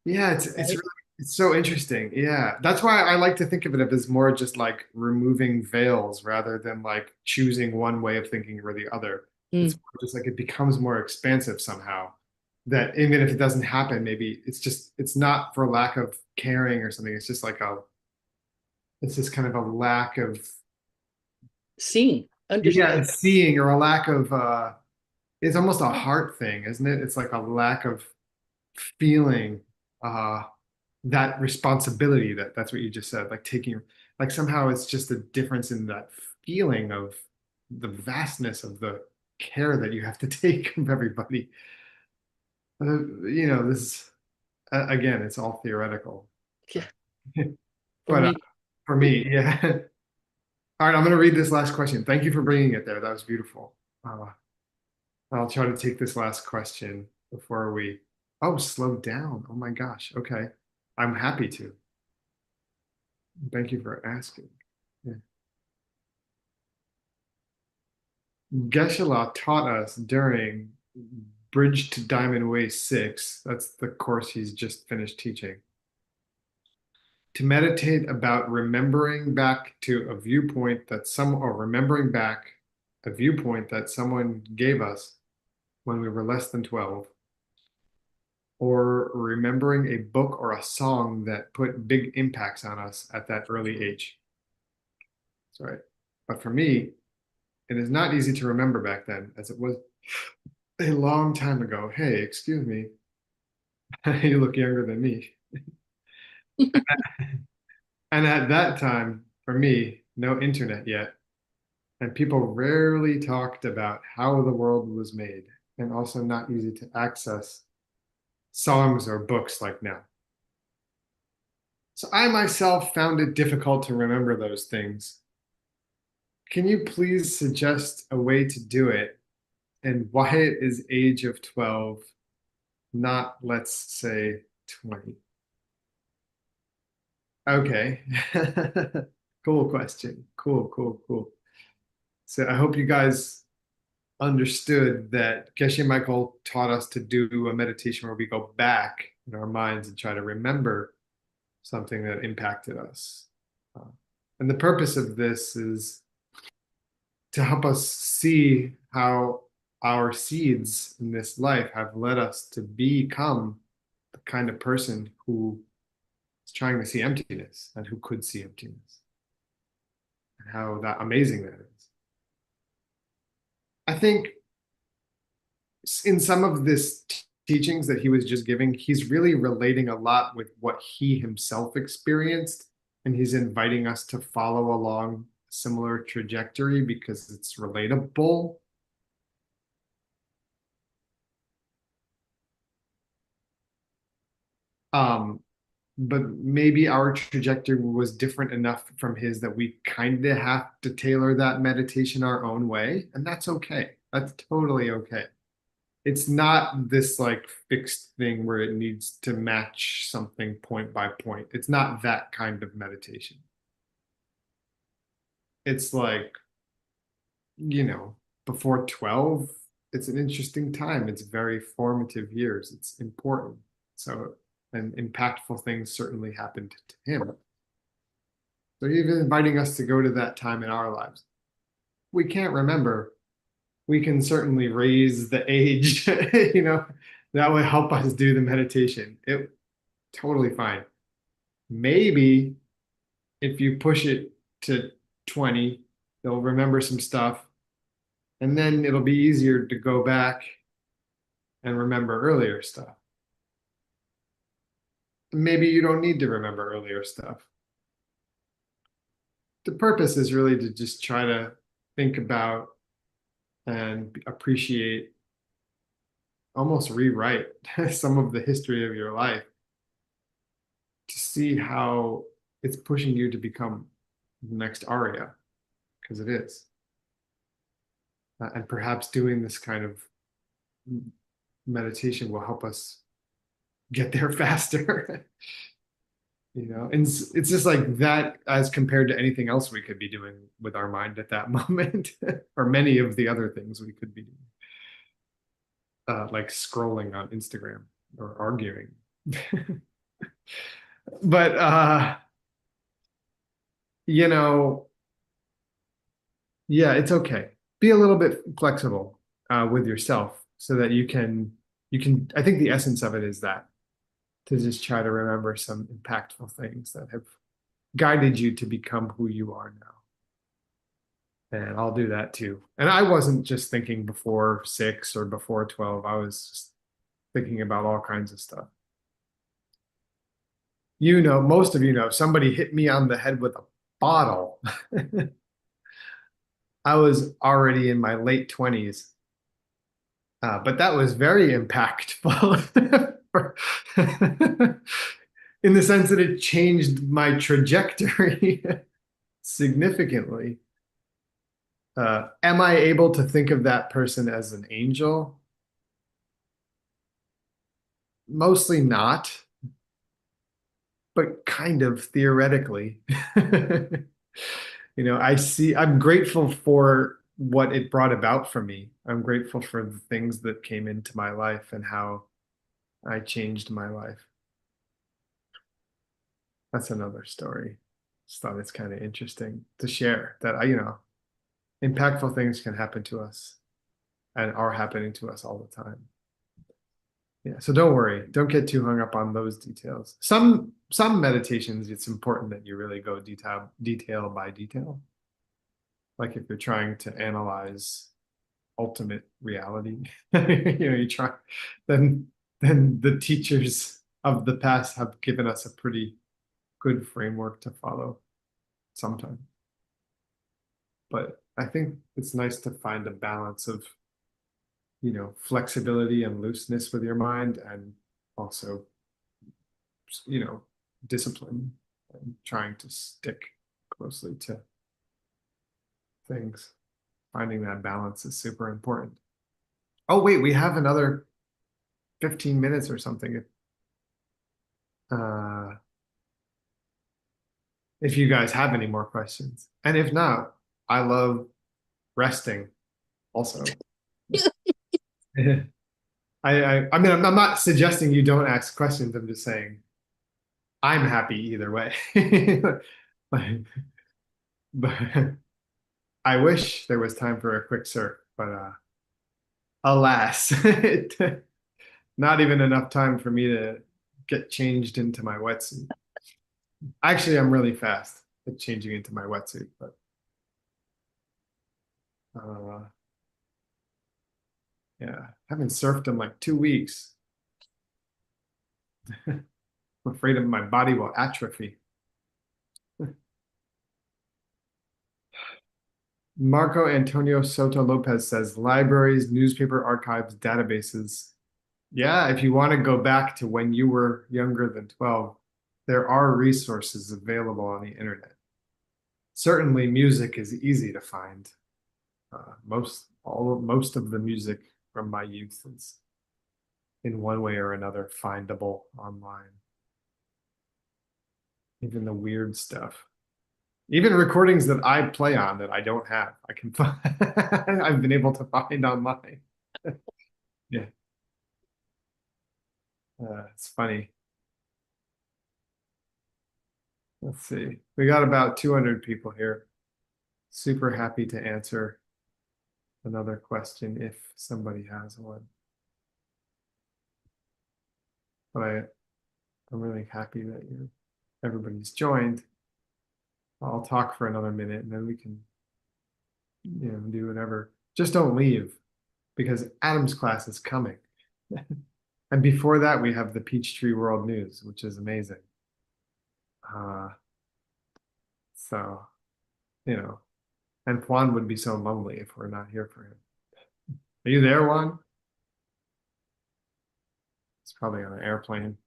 Yeah, it's Right? really, it's so interesting. Yeah. That's why I like to think of it as more just like removing veils rather than like choosing one way of thinking or the other. It's Mm. more just like it becomes more expansive somehow. That even if it doesn't happen, maybe it's not for lack of caring or something. It's just like it's just kind of a lack of Seeing, understanding. seeing or a lack of it's almost a heart thing, isn't it? It's like a lack of feeling uh that responsibility, that's what you just said, like taking, like somehow it's just a difference in that feeling of the vastness of the care that you have to take of everybody. This again, it's all theoretical. Yeah, for But me. for me, yeah. All right, I'm going to read this last question. Thank you for bringing it there. That was beautiful. I'll try to take this last question before we, oh, slow down. Oh my gosh. Okay. I'm happy to. Thank you for asking. Yeah. Geshe taught us during Bridge to Diamond Way 6, that's the course he's just finished teaching, to meditate about remembering back to a viewpoint that remembering back a viewpoint that someone gave us when we were less than 12, or remembering a book or a song that put big impacts on us at that early age. That's right. But for me, it is not easy to remember back then, as it was a long time ago. Hey, excuse me. You look younger than me. And at that time, for me, no internet yet. And people rarely talked about how the world was made, and also not easy to access songs or books like now. So I myself found it difficult to remember those things. Can you please suggest a way to do it, and why it is age of 12, not, let's say, 20? Okay. Cool question. Cool, cool, cool. So I hope you guys understood that Geshe Michael taught us to do a meditation where we go back in our minds and try to remember something that impacted us. And the purpose of this is to help us see how our seeds in this life have led us to become the kind of person who is trying to see emptiness and who could see emptiness. and how that amazing that is. I think in some of this teachings that he was just giving, he's really relating a lot with what he himself experienced, and he's inviting us to follow along a similar trajectory because it's relatable. But maybe our trajectory was different enough from his that we kind of have to tailor that meditation our own way, and that's okay. That's totally okay. It's not this like fixed thing where it needs to match something point by point. It's not that kind of meditation. It's like, before 12, it's an interesting time. It's very formative years. It's important. So, and impactful things certainly happened to him. So even inviting us to go to that time in our lives. We can't remember. We can certainly raise the age, that would help us do the meditation. It totally fine. Maybe if you push it to 20, they'll remember some stuff, and then it'll be easier to go back and remember earlier stuff. Maybe you don't need to remember earlier stuff. The purpose is really to just try to think about and appreciate, almost rewrite some of the history of your life to see how it's pushing you to become the next Arya, because it is. And perhaps doing this kind of meditation will help us get there faster. And it's just like that as compared to anything else we could be doing with our mind at that moment, or many of the other things we could be doing, like scrolling on Instagram or arguing. But yeah, it's okay. Be a little bit flexible with yourself so that you can, I think the essence of it is that, to just try to remember some impactful things that have guided you to become who you are now. And I'll do that too. And I wasn't just thinking before 6 or before 12. I was just thinking about all kinds of stuff. Most of somebody hit me on the head with a bottle. I was already in my late 20s. But that was very impactful in the sense that it changed my trajectory significantly. Am I able to think of that person as an angel? Mostly not, but kind of theoretically. I'm grateful for what it brought about for me. I'm grateful for the things that came into my life and how I changed my life. That's another story. Just thought it's kind of interesting to share that impactful things can happen to us and are happening to us all the time. Yeah, so don't worry. Don't get too hung up on those details. Some meditations, it's important that you really go detail by detail. Like if you're trying to analyze ultimate reality, you try, then the teachers of the past have given us a pretty good framework to follow sometimes. But I think it's nice to find a balance of, flexibility and looseness with your mind, and also, discipline and trying to stick closely to things. Finding that balance is super important. Oh, wait, we have another 15 minutes or something. If you guys have any more questions. And if not, I love resting also. I mean, I'm not suggesting you don't ask questions. I'm just saying I'm happy either way. But I wish there was time for a quick surf, but alas, not even enough time for me to get changed into my wetsuit. Actually, I'm really fast at changing into my wetsuit, but Yeah, haven't surfed in like 2 weeks. I'm afraid of my body will atrophy. Marco Antonio Soto Lopez says libraries, newspaper archives, databases. Yeah, if you want to go back to when you were younger than 12, there are resources available on the internet. Certainly music is easy to find. Most of the music from my youth is in one way or another findable online. Even the weird stuff. Even recordings that I play on that I don't have, I can find, I've been able to find online. Yeah. It's funny. Let's see. We got about 200 people here. Super happy to answer another question if somebody has one. But I'm really happy that everybody's joined. I'll talk for another minute and then we can, do whatever. Just don't leave because Adam's class is coming. And before that, we have the Peachtree World News, which is amazing. So, and Juan would be so lonely if we're not here for him. Are you there, Juan? It's probably on an airplane.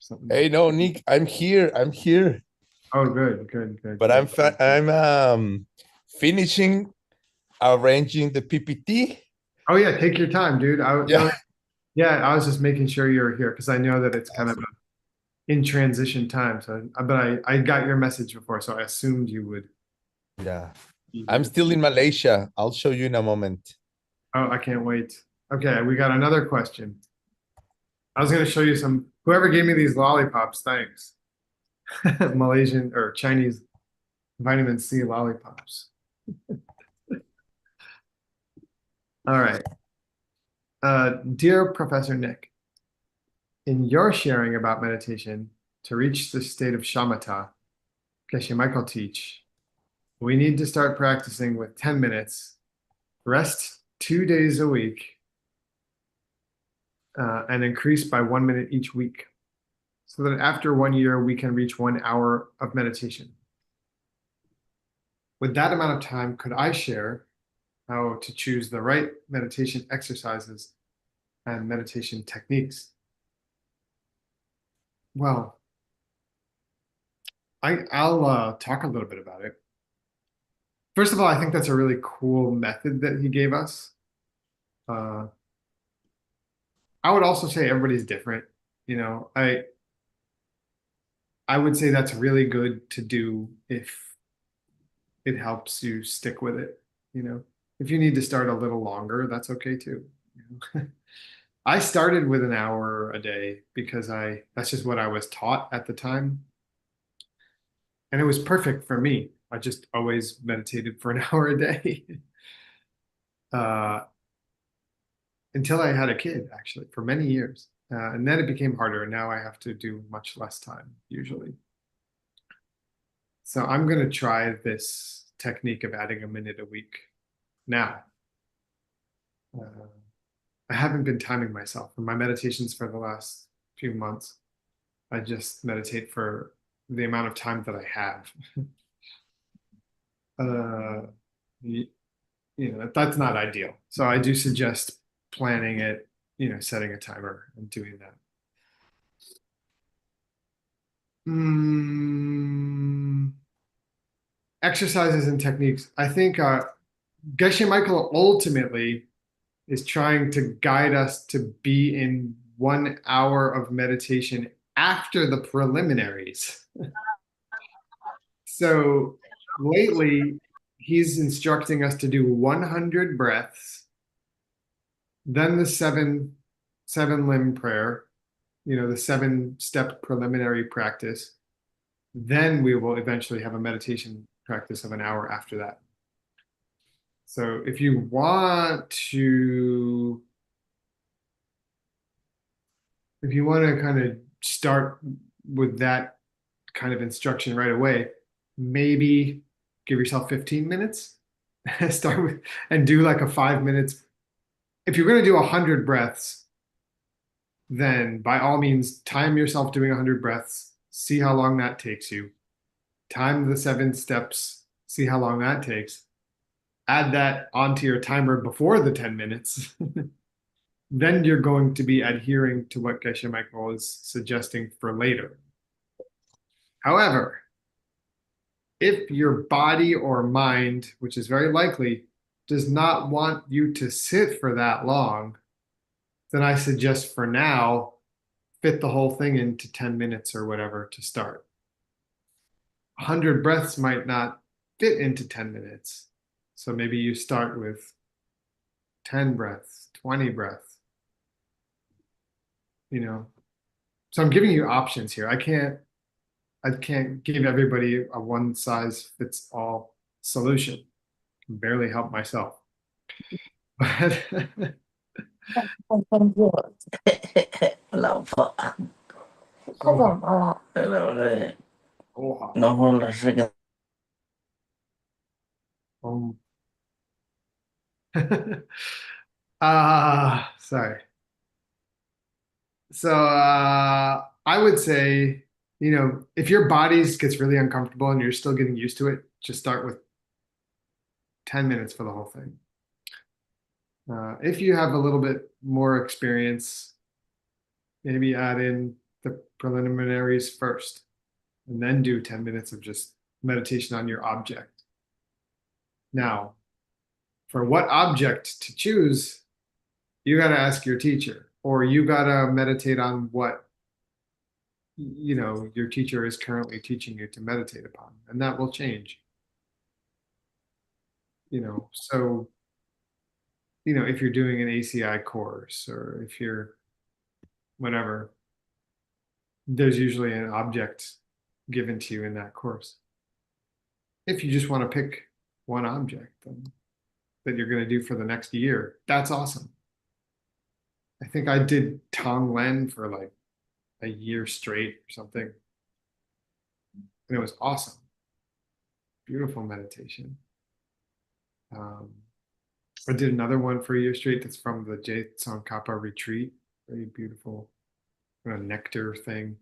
Something. Hey, no, Nick, I'm here. Oh, good. But I'm finishing arranging the PPT. Oh yeah, take your time, dude. Yeah. I was just making sure you were here because I know that it's kind of in transition time. So, but I got your message before, so I assumed you would. Yeah. I'm still in Malaysia. I'll show you in a moment. Oh, I can't wait. Okay, we got another question. I was going to show you whoever gave me these lollipops, thanks. Malaysian or Chinese vitamin C lollipops. All right. Dear Professor Nick, in your sharing about meditation to reach the state of shamatha, Geshe Michael teach, we need to start practicing with 10 minutes, rest 2 days a week, and increase by 1 minute each week, so that after 1 year, we can reach 1 hour of meditation. With that amount of time, could I share how to choose the right meditation exercises and meditation techniques? Well, I'll talk a little bit about it. First of all, I think that's a really cool method that he gave us. I would also say everybody's different. I would say that's really good to do if it helps you stick with it. If you need to start a little longer, that's okay too. I started with an hour a day because that's just what I was taught at the time. And it was perfect for me. I just always meditated for an hour a day. Until I had a kid, actually, for many years. And then it became harder, and now I have to do much less time, usually. So I'm going to try this technique of adding a minute a week now. I haven't been timing myself. In my meditations for the last few months, I just meditate for the amount of time that I have. That's not ideal. So I do suggest planning it, setting a timer and doing that. Exercises and techniques. I think Geshe Michael ultimately is trying to guide us to be in 1 hour of meditation after the preliminaries. So lately, he's instructing us to do 100 breaths, then the seven limb prayer, the 7-step preliminary practice. Then we will eventually have a meditation practice of an hour after that. So if you want to kind of start with that kind of instruction right away, maybe give yourself 15 minutes Start with and do like a 5 minutes. If you're going to do 100 breaths, then by all means, time yourself doing 100 breaths, see how long that takes you. Time the 7 steps, see how long that takes. Add that onto your timer before the 10 minutes. Then you're going to be adhering to what Geshe Michael is suggesting for later. However, if your body or mind, which is very likely, does not want you to sit for that long, then I suggest for now, fit the whole thing into 10 minutes or whatever to start. 100 breaths might not fit into 10 minutes. So maybe you start with 10 breaths, 20 breaths, you know. So I'm giving you options here. I can't give everybody a one size fits all solution. I can barely help myself. But sorry. So I would say, if your body gets really uncomfortable and you're still getting used to it, just start with 10 minutes for the whole thing. If you have a little bit more experience, maybe add in the preliminaries first and then do 10 minutes of just meditation on your object. Now, for what object to choose, you got to ask your teacher, or you got to meditate on what your teacher is currently teaching you to meditate upon, and that will change. So if you're doing an ACI course or if you're whatever, there's usually an object given to you in that course. If you just want to pick one object that you're going to do for the next year, that's awesome. I think I did Tonglen for like a year straight or something. And it was awesome. Beautiful meditation. I did another one for a year straight that's from the Tsongkhapa retreat. Very beautiful nectar thing.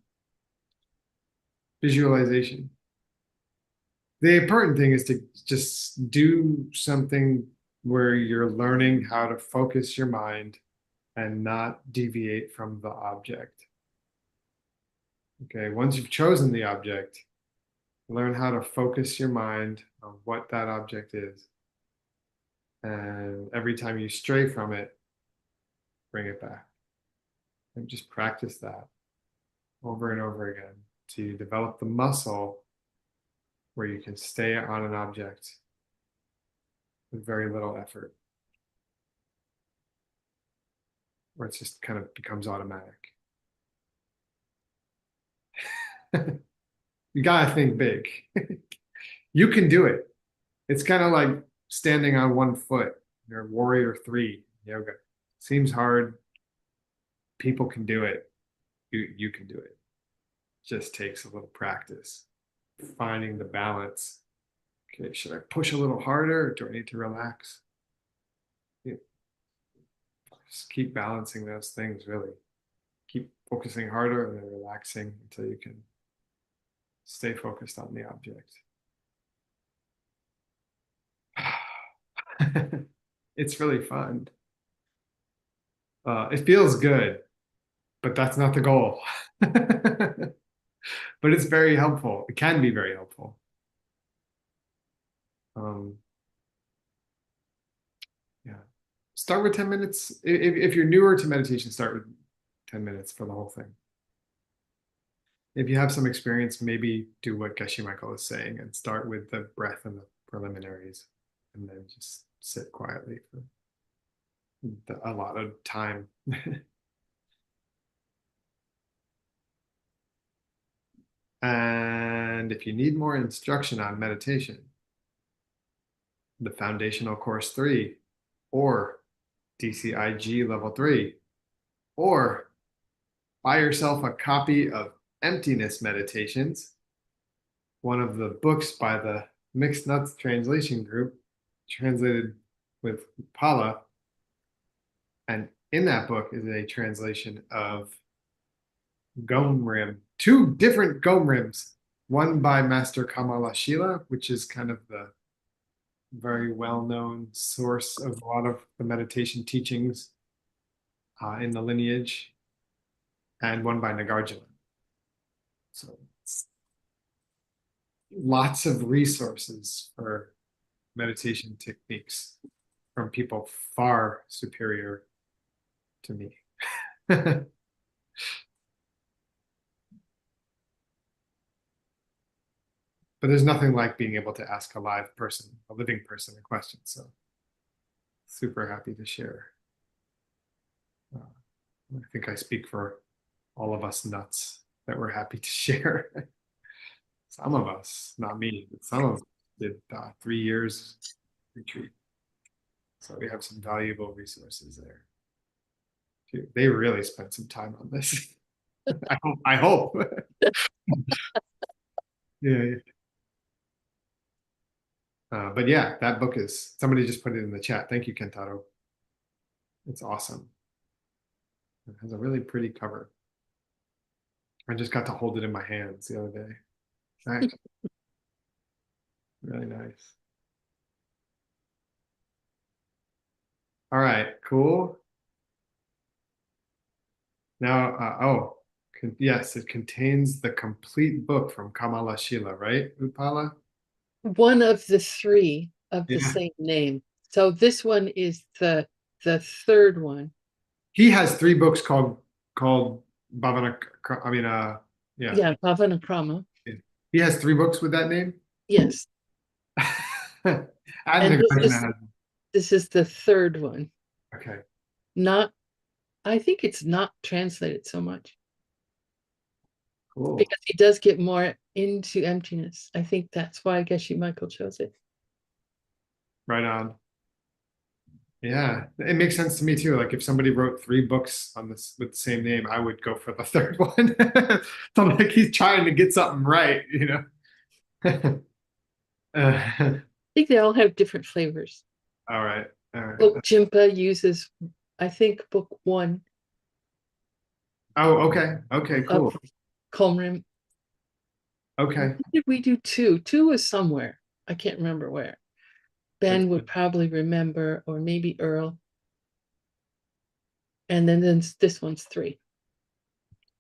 Visualization. The important thing is to just do something where you're learning how to focus your mind and not deviate from the object. Okay, once you've chosen the object, learn how to focus your mind on what that object is. And every time you stray from it, bring it back. And just practice that over and over again to develop the muscle where you can stay on an object with very little effort. Where it just kind of becomes automatic. You gotta think big. You can do it. It's kind of like standing on one foot. You're warrior 3 yoga. Seems hard. People can do it. You can do it. Just takes a little practice. Finding the balance. Okay, should I push a little harder or do I need to relax? Just keep balancing those things, really. Keep focusing harder and then relaxing until you can stay focused on the object. It's really fun. It feels good, but that's not the goal. But it's very helpful. It can be very helpful. Yeah. Start with 10 minutes. If you're newer to meditation, start with 10 minutes for the whole thing. If you have some experience, maybe do what Geshe Michael is saying and start with the breath and the preliminaries, and then just sit quietly for a lot of time. And if you need more instruction on meditation, the Foundational Course 3, or DCIG Level 3, or buy yourself a copy of Emptiness Meditations, one of the books by the Mixed Nuts Translation Group, translated with Pala. And in that book is a translation of Gomrim, two different Gomrims, one by Master Kamala Shila, which is kind of the very well-known source of a lot of the meditation teachings in the lineage, and one by Nagarjuna. So lots of resources for meditation techniques from people far superior to me. But there's nothing like being able to ask a live person, a living person, a question. So super happy to share. I think I speak for all of us nuts that we're happy to share. Some of us, not me, but some of us did 3 years retreat. So we have some valuable resources there. Too. They really spent some time on this. I hope. Yeah. But yeah, that book is, somebody just put it in the chat. Thank you, Kentaro. It's awesome. It has a really pretty cover. I just got to hold it in my hands the other day. Actually, really nice. All right, cool. Now, yes, it contains the complete book from Kamala Shila, right, Upala? One of the three of the Yeah. same name. So this one is the third one. He has 3 books called Bhavana. I mean, yeah. Yeah, Bhavanakrama. He has 3 books with that name. Yes. And And Nagarjuna this is the third one. okay. I think it's not translated so much Cool. because he does get more into emptiness. I think that's why Geshe Michael chose it. Right on. Yeah, it makes sense to me too. Like if somebody wrote 3 books on this with the same name, I would go for the third one. So like he's trying to get something right, you know. I think they all have different flavors. All right. All right. Book Jimpa uses, I think, book 1 Oh, okay. Okay, cool. of Komrim. Okay. Did we do 2? 2 was somewhere. I can't remember where. Ben would probably remember, or maybe Earl. And then this one's 3.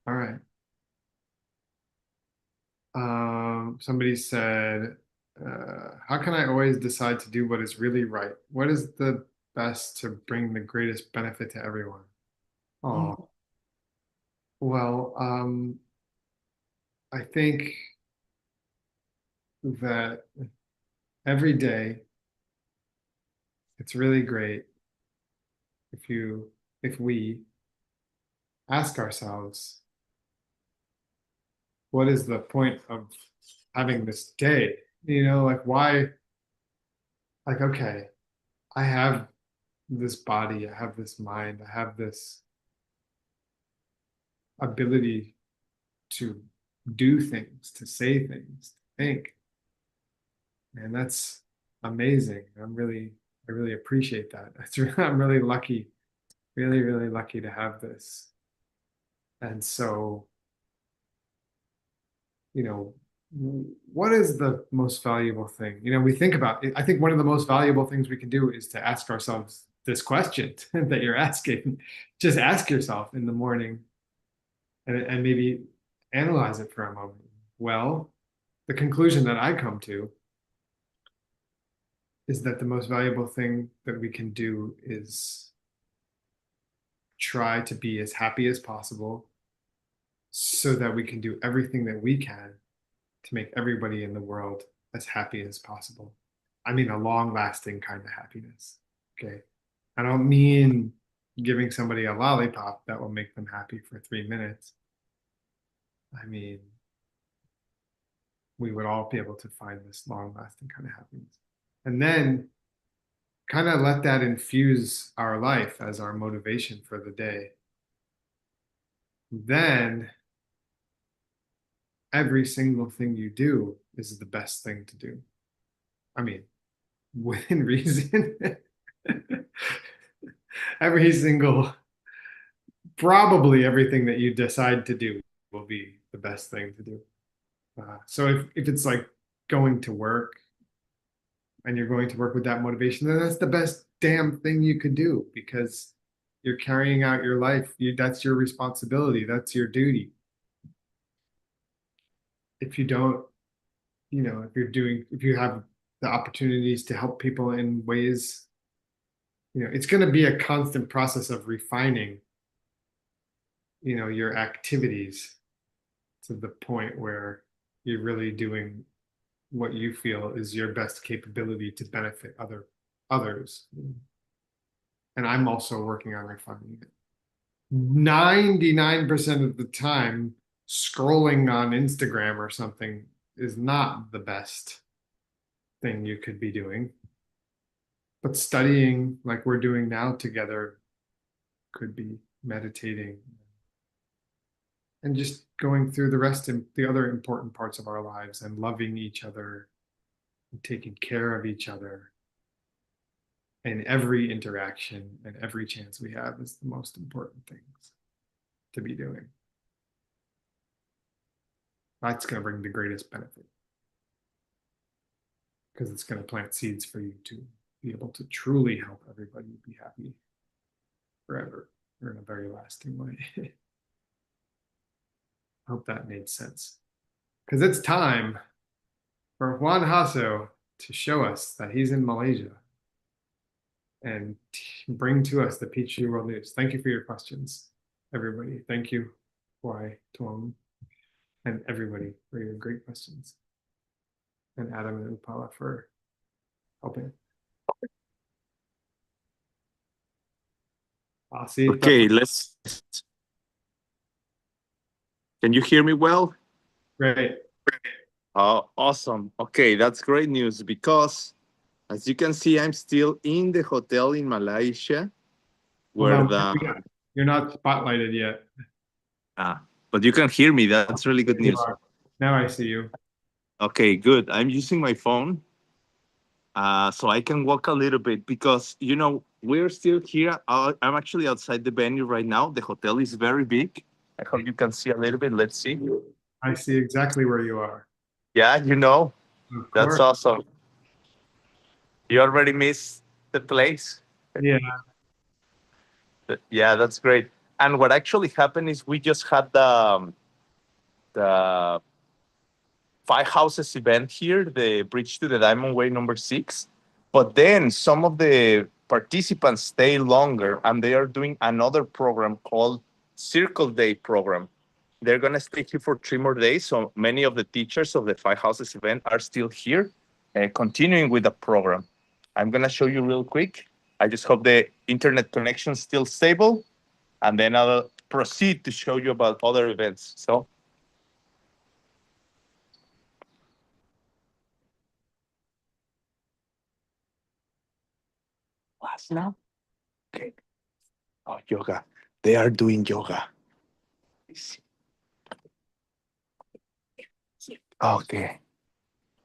All right. Somebody said, how can I always decide to do what is really right? What is the best to bring the greatest benefit to everyone? Oh, well, I think that every day it's really great if we ask ourselves, what is the point of having this day? You know, like why, like, okay, I have this body, I have this mind, I have this ability to do things, to say things, to think. And that's amazing. I really appreciate that. I'm really lucky, really lucky to have this. And so, you know, what is the most valuable thing? You know, we think about it. I think one of the most valuable things we can do is to ask ourselves this question that you're asking. Just ask yourself in the morning and maybe analyze it for a moment. Well, the conclusion that I come to is that the most valuable thing that we can do is try to be as happy as possible so that we can do everything that we can to make everybody in the world as happy as possible. I mean, a long lasting kind of happiness. Okay. I don't mean giving somebody a lollipop that will make them happy for 3 minutes. I mean, we would all be able to find this long lasting kind of happiness. And then kind of let that infuse our life as our motivation for the day. Then every single thing you do is the best thing to do. I mean, within reason. Every single, probably everything that you decide to do will be the best thing to do. So if it's like going to work and you're going to work with that motivation, then that's the best damn thing you could do because you're carrying out your life. That's your responsibility. That's your duty. If you don't, if you have the opportunities to help people in ways, it's going to be a constant process of refining, your activities to the point where you're really doing what you feel is your best capability to benefit others. And I'm also working on refining it. 99% of the time, scrolling on Instagram or something is not the best thing you could be doing. But studying like we're doing now together could be meditating and just going through the rest of the other important parts of our lives and loving each other and taking care of each other. And every interaction and every chance we have is the most important things to be doing. That's going to bring the greatest benefit because it's going to plant seeds for you to be able to truly help everybody be happy forever or in a very lasting way. I hope that made sense. Because it's time for Juan Hasso to show us that he's in Malaysia and bring to us the Peachtree World News. Thank you for your questions, everybody. Thank you, Wai Tuong, and everybody for your great questions. And Adam and Upala for helping. I'll see you. Okay, can you hear me well? Great. Oh, awesome. Okay, that's great news because as you can see, I'm still in the hotel in Malaysia where you're not spotlighted yet. But you can hear me. That's really good news. Now I see you. Okay, good. I'm using my phone so I can walk a little bit because, we're still here. I'm actually outside the venue right now. The hotel is very big. I hope you can see a little bit. Let's see. I see exactly where you are. Yeah, that's awesome. You already missed the place. Yeah. Yeah, that's great. And what actually happened is we just had the Five Houses event here, the Bridge to the Diamond Way #6. But then some of the participants stay longer and they are doing another program called Circle Day program. They're going to stay here for 3 more days. So many of the teachers of the Five Houses event are still here, continuing with the program. I'm going to show you real quick. I just hope the internet connection is still stable. And then I'll proceed to show you about other events. So. Class now? Okay. Oh, yoga. They are doing yoga. Okay.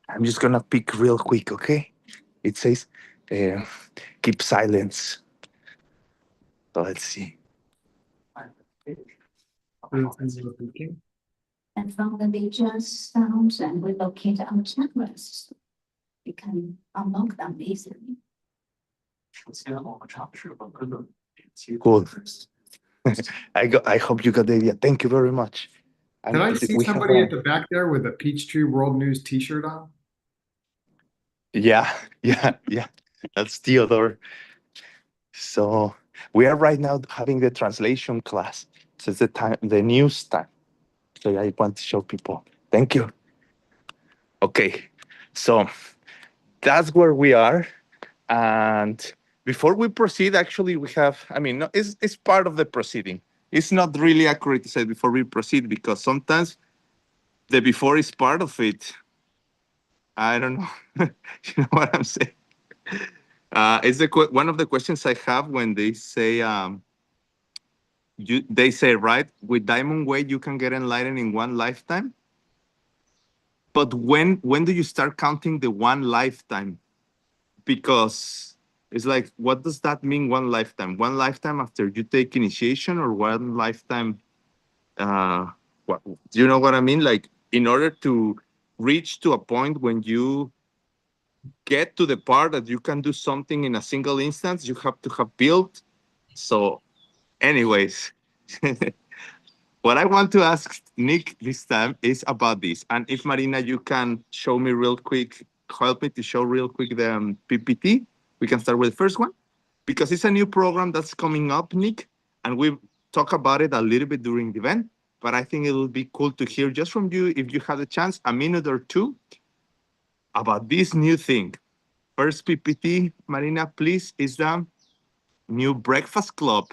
I'm just going to pick real quick, okay? It says, keep silence. So let's see. And from the nature's sounds and relocate our chakras, we can unlock them easily. Cool. I hope you got the idea. Thank you very much. Can I see somebody at the back there with a Peachtree World News t-shirt on? Yeah. That's Theodore. So we are right now having the translation class. So it's the news time. So I want to show people. Thank you. Okay. So that's where we are. And before we proceed, actually, we have, it's part of the proceeding. It's not really accurate to say before we proceed because sometimes the before is part of it. I don't know. You know what I'm saying? It's one of the questions I have when they say, they say, right, with Diamond Way, you can get enlightened in one lifetime. But when do you start counting the one lifetime? because it's like, what does that mean, one lifetime? One lifetime after you take initiation, or one lifetime? What, do you know what I mean? Like, in order to reach to a point when you get to the part that you can do something in a single instance, you have to have built. So, anyways, what I want to ask Nick this time is about this. And if Marina, you can show me real quick, help me to show real quick the PPT. We can start with the first one, because it's a new program that's coming up, Nick, and we talk about it a little bit during the event. But I think it will be cool to hear just from you, if you have a chance, a minute or two, about this new thing. First PPT, Marina, please, is the new breakfast club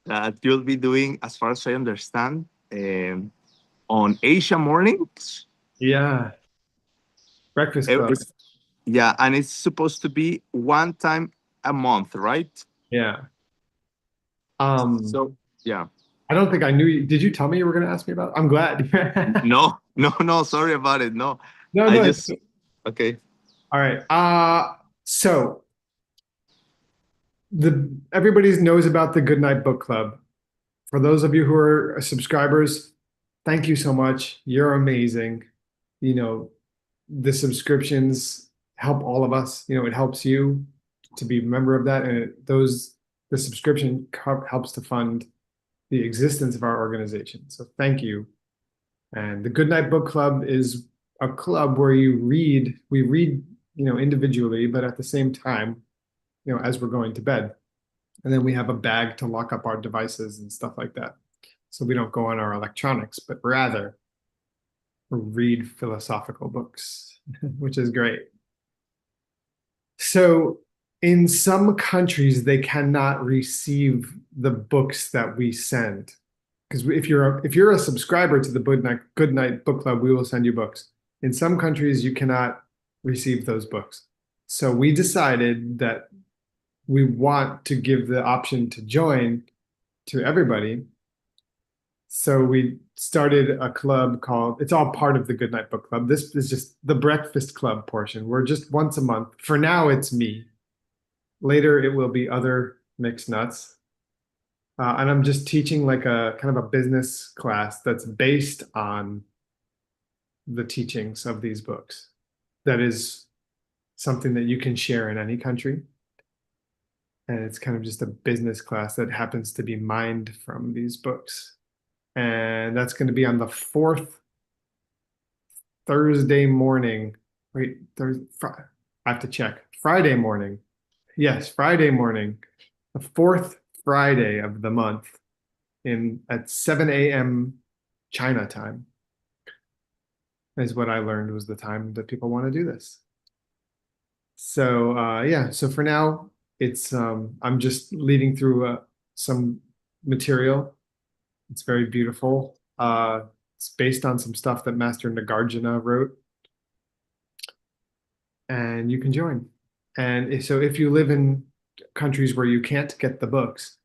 that you'll be doing, as far as I understand, on Asia mornings. Yeah. Breakfast Club. Yeah, and it's supposed to be one time a month, right? Yeah. So, yeah. I don't think I knew you. Did you tell me you were going to ask me about it? I'm glad. No, sorry about it. No, No, I no. just, okay. All right. So everybody knows about the Goodnight Book Club. For those of you who are subscribers, thank you so much. You're amazing. You know, the subscriptions help all of us. You know, it helps you to be a member of that, and the subscription helps to fund the existence of our organization. So thank you. And the Goodnight Book Club is a club where we read, you know, individually, but at the same time, you know, as we're going to bed. And then we have a bag to lock up our devices and stuff like that. So we don't go on our electronics, but rather read philosophical books, which is great. So in some countries, they cannot receive the books that we send. Because if you're a subscriber to the Goodnight Book Club, we will send you books. In some countries, you cannot receive those books. So we decided that we want to give the option to join to everybody. So we started a club called, it's all part of the Goodnight Book Club. This is just the breakfast club portion. We're just once a month. For now, it's me. Later, it will be other mixed nuts. And I'm just teaching like a kind of a business class that's based on the teachings of these books. That is something that you can share in any country. And it's kind of just a business class that happens to be mined from these books. And that's going to be on the 4th Thursday morning. Wait, I have to check. Friday morning. Yes, Friday morning. The 4th Friday of the month at 7 a.m. China time is what I learned was the time that people want to do this. So yeah, so for now, it's I'm just leading through some material. It's very beautiful. It's based on some stuff that Master Nagarjuna wrote. And you can join. And so if you live in countries where you can't get the books,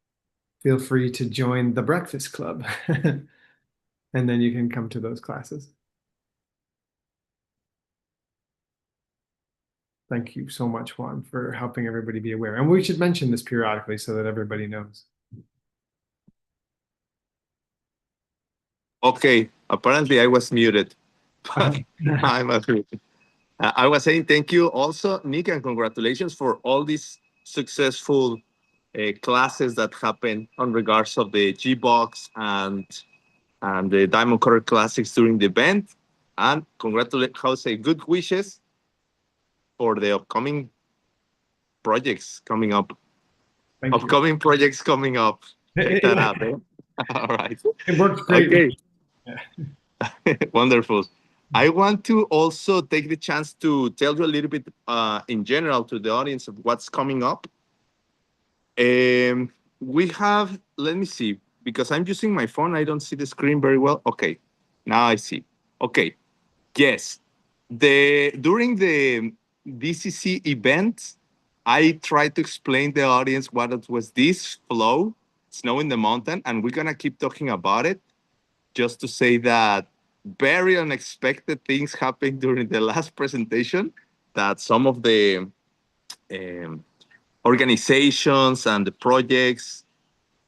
feel free to join the Breakfast Club. And then you can come to those classes. Thank you so much, Juan, for helping everybody be aware. And we should mention this periodically so that everybody knows. Okay, apparently I was muted. I was saying thank you also, Nick, and congratulations for all these successful classes that happen on regards of the G-Box and the Diamond Cutter Classics during the event. And good wishes for the upcoming projects coming up. Thank Projects coming up. Check that out. Eh? All right. It works great. Okay. Wonderful. I want to also take the chance to tell you a little bit in general to the audience of what's coming up. We have, let me see, because I'm using my phone, I don't see the screen very well. Okay, now I see. Okay, yes. During the DCC event, I tried to explain the audience what it was this flow, Snow in the Mountain, and we're gonna keep talking about it. Just to say that very unexpected things happened during the last presentation that some of the organizations and the projects,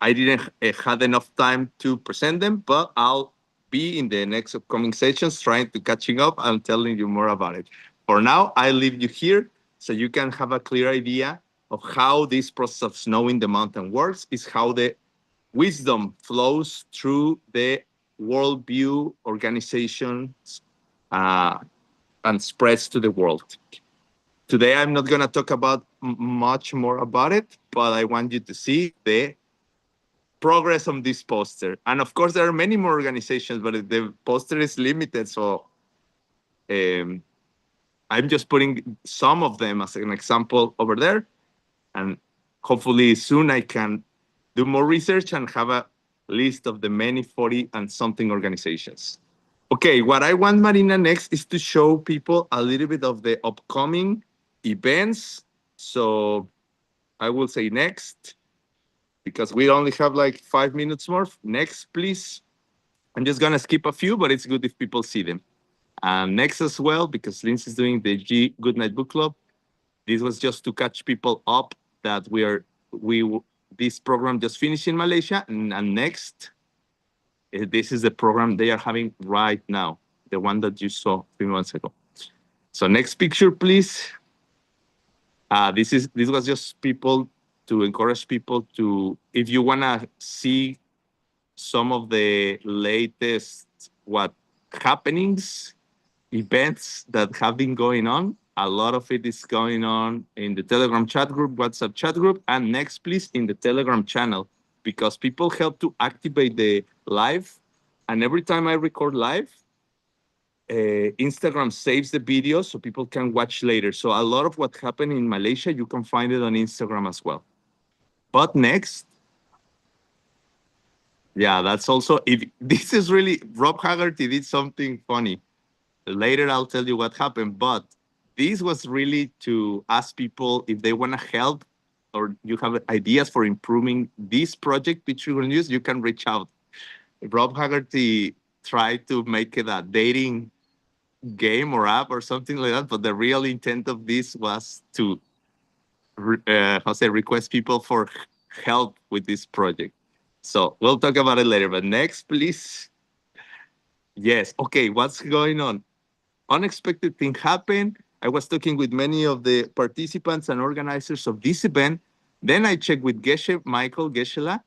I didn't had enough time to present them, but I'll be in the next upcoming sessions trying to catching up and telling you more about it. For now, I leave you here so you can have a clear idea of how this process of snowing the mountain works, is how the wisdom flows through the worldview organizations and spreads to the world. Today, I'm not going to talk about much more about it, but I want you to see the progress on this poster. And of course, there are many more organizations, but the poster is limited. So I'm just putting some of them as an example over there. And hopefully soon I can do more research and have a list of the many 40 and something organizations. Okay, what I want, Marina, next is to show people a little bit of the upcoming events. So I will say next, because we only have like 5 minutes more. Next, please. I'm just gonna skip a few, but it's good if people see them. Next as well, because Lindsay is doing the G Goodnight Book Club. This was just to catch people up that this program just finished in Malaysia, and next, this is the program they are having right now, the one that you saw a few months ago. So next picture, please. This was just people to encourage people to, if you wanna see some of the latest happenings, events that have been going on. A lot of it is going on in the Telegram chat group, WhatsApp chat group, and next, please, in the Telegram channel, because people help to activate the live. And every time I record live, Instagram saves the video so people can watch later. So a lot of what happened in Malaysia, you can find it on Instagram as well. But next, yeah, that's also, if this is really, Rob Haggerty did something funny. Later, I'll tell you what happened, but this was really to ask people if they want to help or you have ideas for improving this project which you're going to use, you can reach out. Rob Haggerty tried to make it a dating game or app or something like that, but the real intent of this was to request people for help with this project. So we'll talk about it later, but next, please. Yes, okay, what's going on? Unexpected thing happened. I was talking with many of the participants and organizers of this event. Then I checked with Geshe Michael Geshe,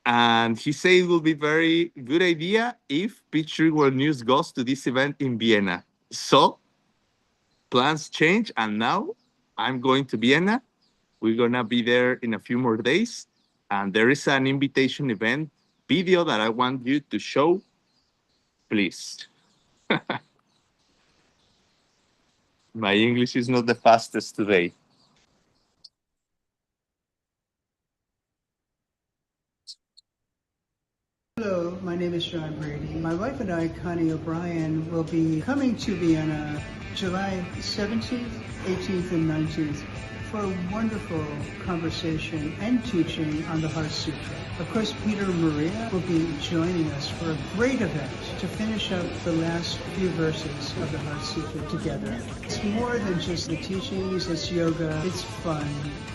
and he said it will be very good idea if Picture World News goes to this event in Vienna. So plans change, and now I'm going to Vienna. We're gonna be there in a few more days, and there is an invitation event video that I want you to show, please. My English is not the fastest today. Hello, my name is John Brady. My wife and I, Connie O'Brien, will be coming to Vienna July 17th, 18th, and 19th for a wonderful conversation and teaching on the Heart Sutra. Of course, Peter and Maria will be joining us for a great event to finish up the last few verses of the Heart Sutra together. It's more than just the teachings, it's yoga, it's fun,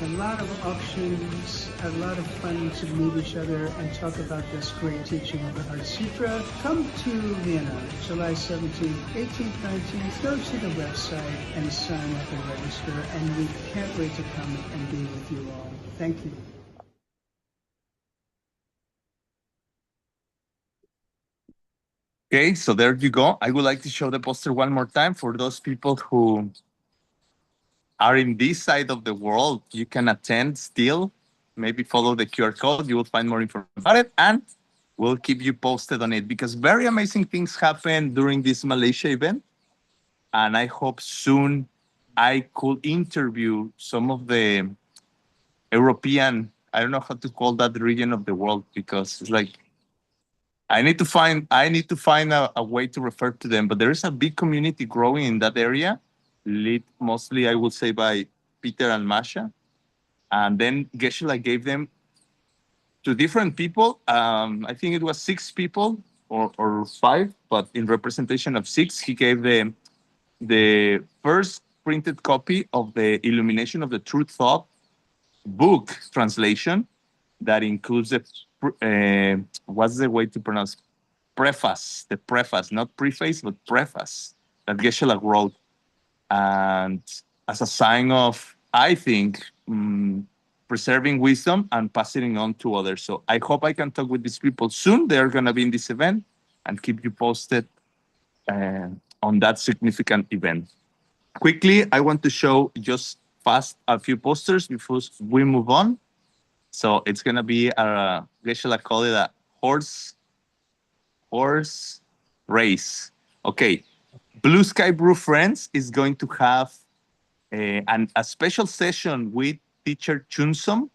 a lot of options, a lot of fun to meet each other and talk about this great teaching of the Heart Sutra. Come to Vienna, July 17th, 18th, 19th. Go to the website and sign up and register, and we can't wait to come and be with you all. Thank you. Okay, so there you go. I would like to show the poster one more time for those people who are in this side of the world. You can attend still, maybe follow the QR code. You will find more information about it, and we'll keep you posted on it because very amazing things happen during this Malaysia event. And I hope soon I could interview some of the European, I don't know how to call that region of the world because it's like, I need to find a way to refer to them, but there is a big community growing in that area, led mostly, I would say, by Peter and Masha. And then Geshe gave them to different people. I think it was 6 people or 5, but in representation of 6, he gave them the first printed copy of the Illumination of the True Thought book translation that includes the, what's the way to pronounce? Preface, the preface, not preface, but preface that Geshe wrote. And as a sign of, I think, preserving wisdom and passing it on to others. So I hope I can talk with these people soon. They're going to be in this event and keep you posted on that significant event. Quickly, I want to show just fast a few posters before we move on. So it's going to be a, Geshe call it a horse race. Okay. Blue Sky Brew Friends is going to have a special session with teacher Xuanzang.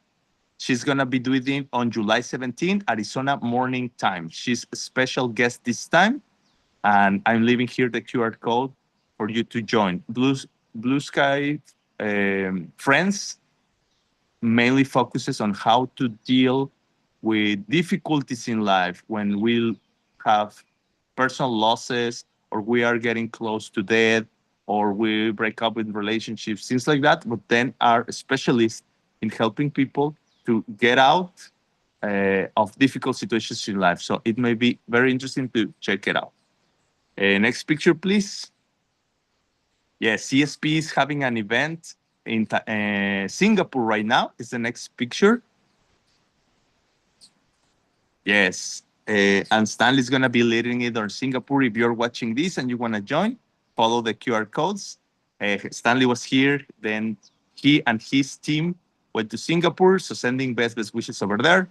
She's going to be doing it on July 17th, Arizona morning time. She's a special guest this time. And I'm leaving here the QR code for you to join. Blue Sky Friends mainly focuses on how to deal with difficulties in life when we have personal losses, or we are getting close to death, or we break up with relationships, things like that, but then are specialists in helping people to get out of difficult situations in life. So it may be very interesting to check it out. Next picture, please. Yes, CSP is having an event in Singapore right now. Is the next picture. Yes, and Stanley's going to be leading it on Singapore. If you're watching this and you want to join, follow the QR codes. Stanley was here, then he and his team went to Singapore, so sending best wishes over there.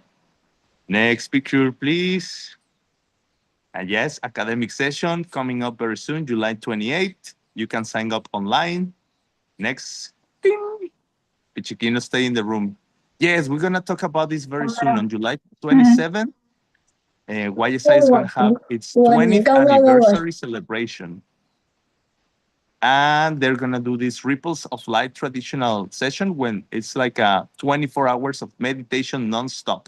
Next picture, please. And yes, academic session coming up very soon, July 28th. You can sign up online. Next. Ding. Pichiquino, stay in the room. Yes, we're going to talk about this very soon. On July 27th, YSI is going to have its 20th anniversary celebration. And they're going to do this Ripples of Light traditional session when it's like a 24 hours of meditation nonstop.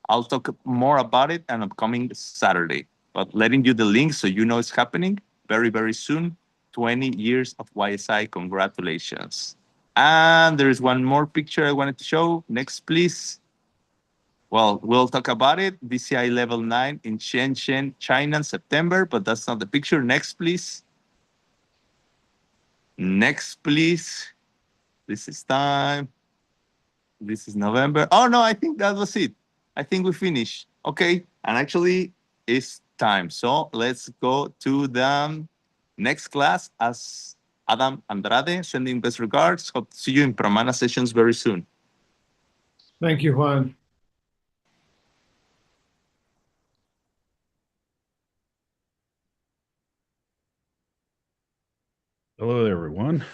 I'll talk more about it on upcoming Saturday, but letting you the link so you know it's happening very, very soon. 20 years of YSI, congratulations. And there is one more picture I wanted to show. Next, please. Well, we'll talk about it. DCI level 9 in Shenzhen, China in September, but that's not the picture. Next, please. Next, please. This is time. This is November. Oh, no, I think that was it. I think we finished. Okay, and actually it's time. So let's go to the next class as Adam Andrade, sending best regards. Hope to see you in Pramana sessions very soon. Thank you, Juan. Hello, everyone.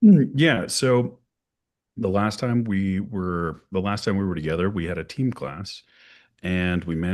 Yeah, so the last time we were together, we had a team class, and we managed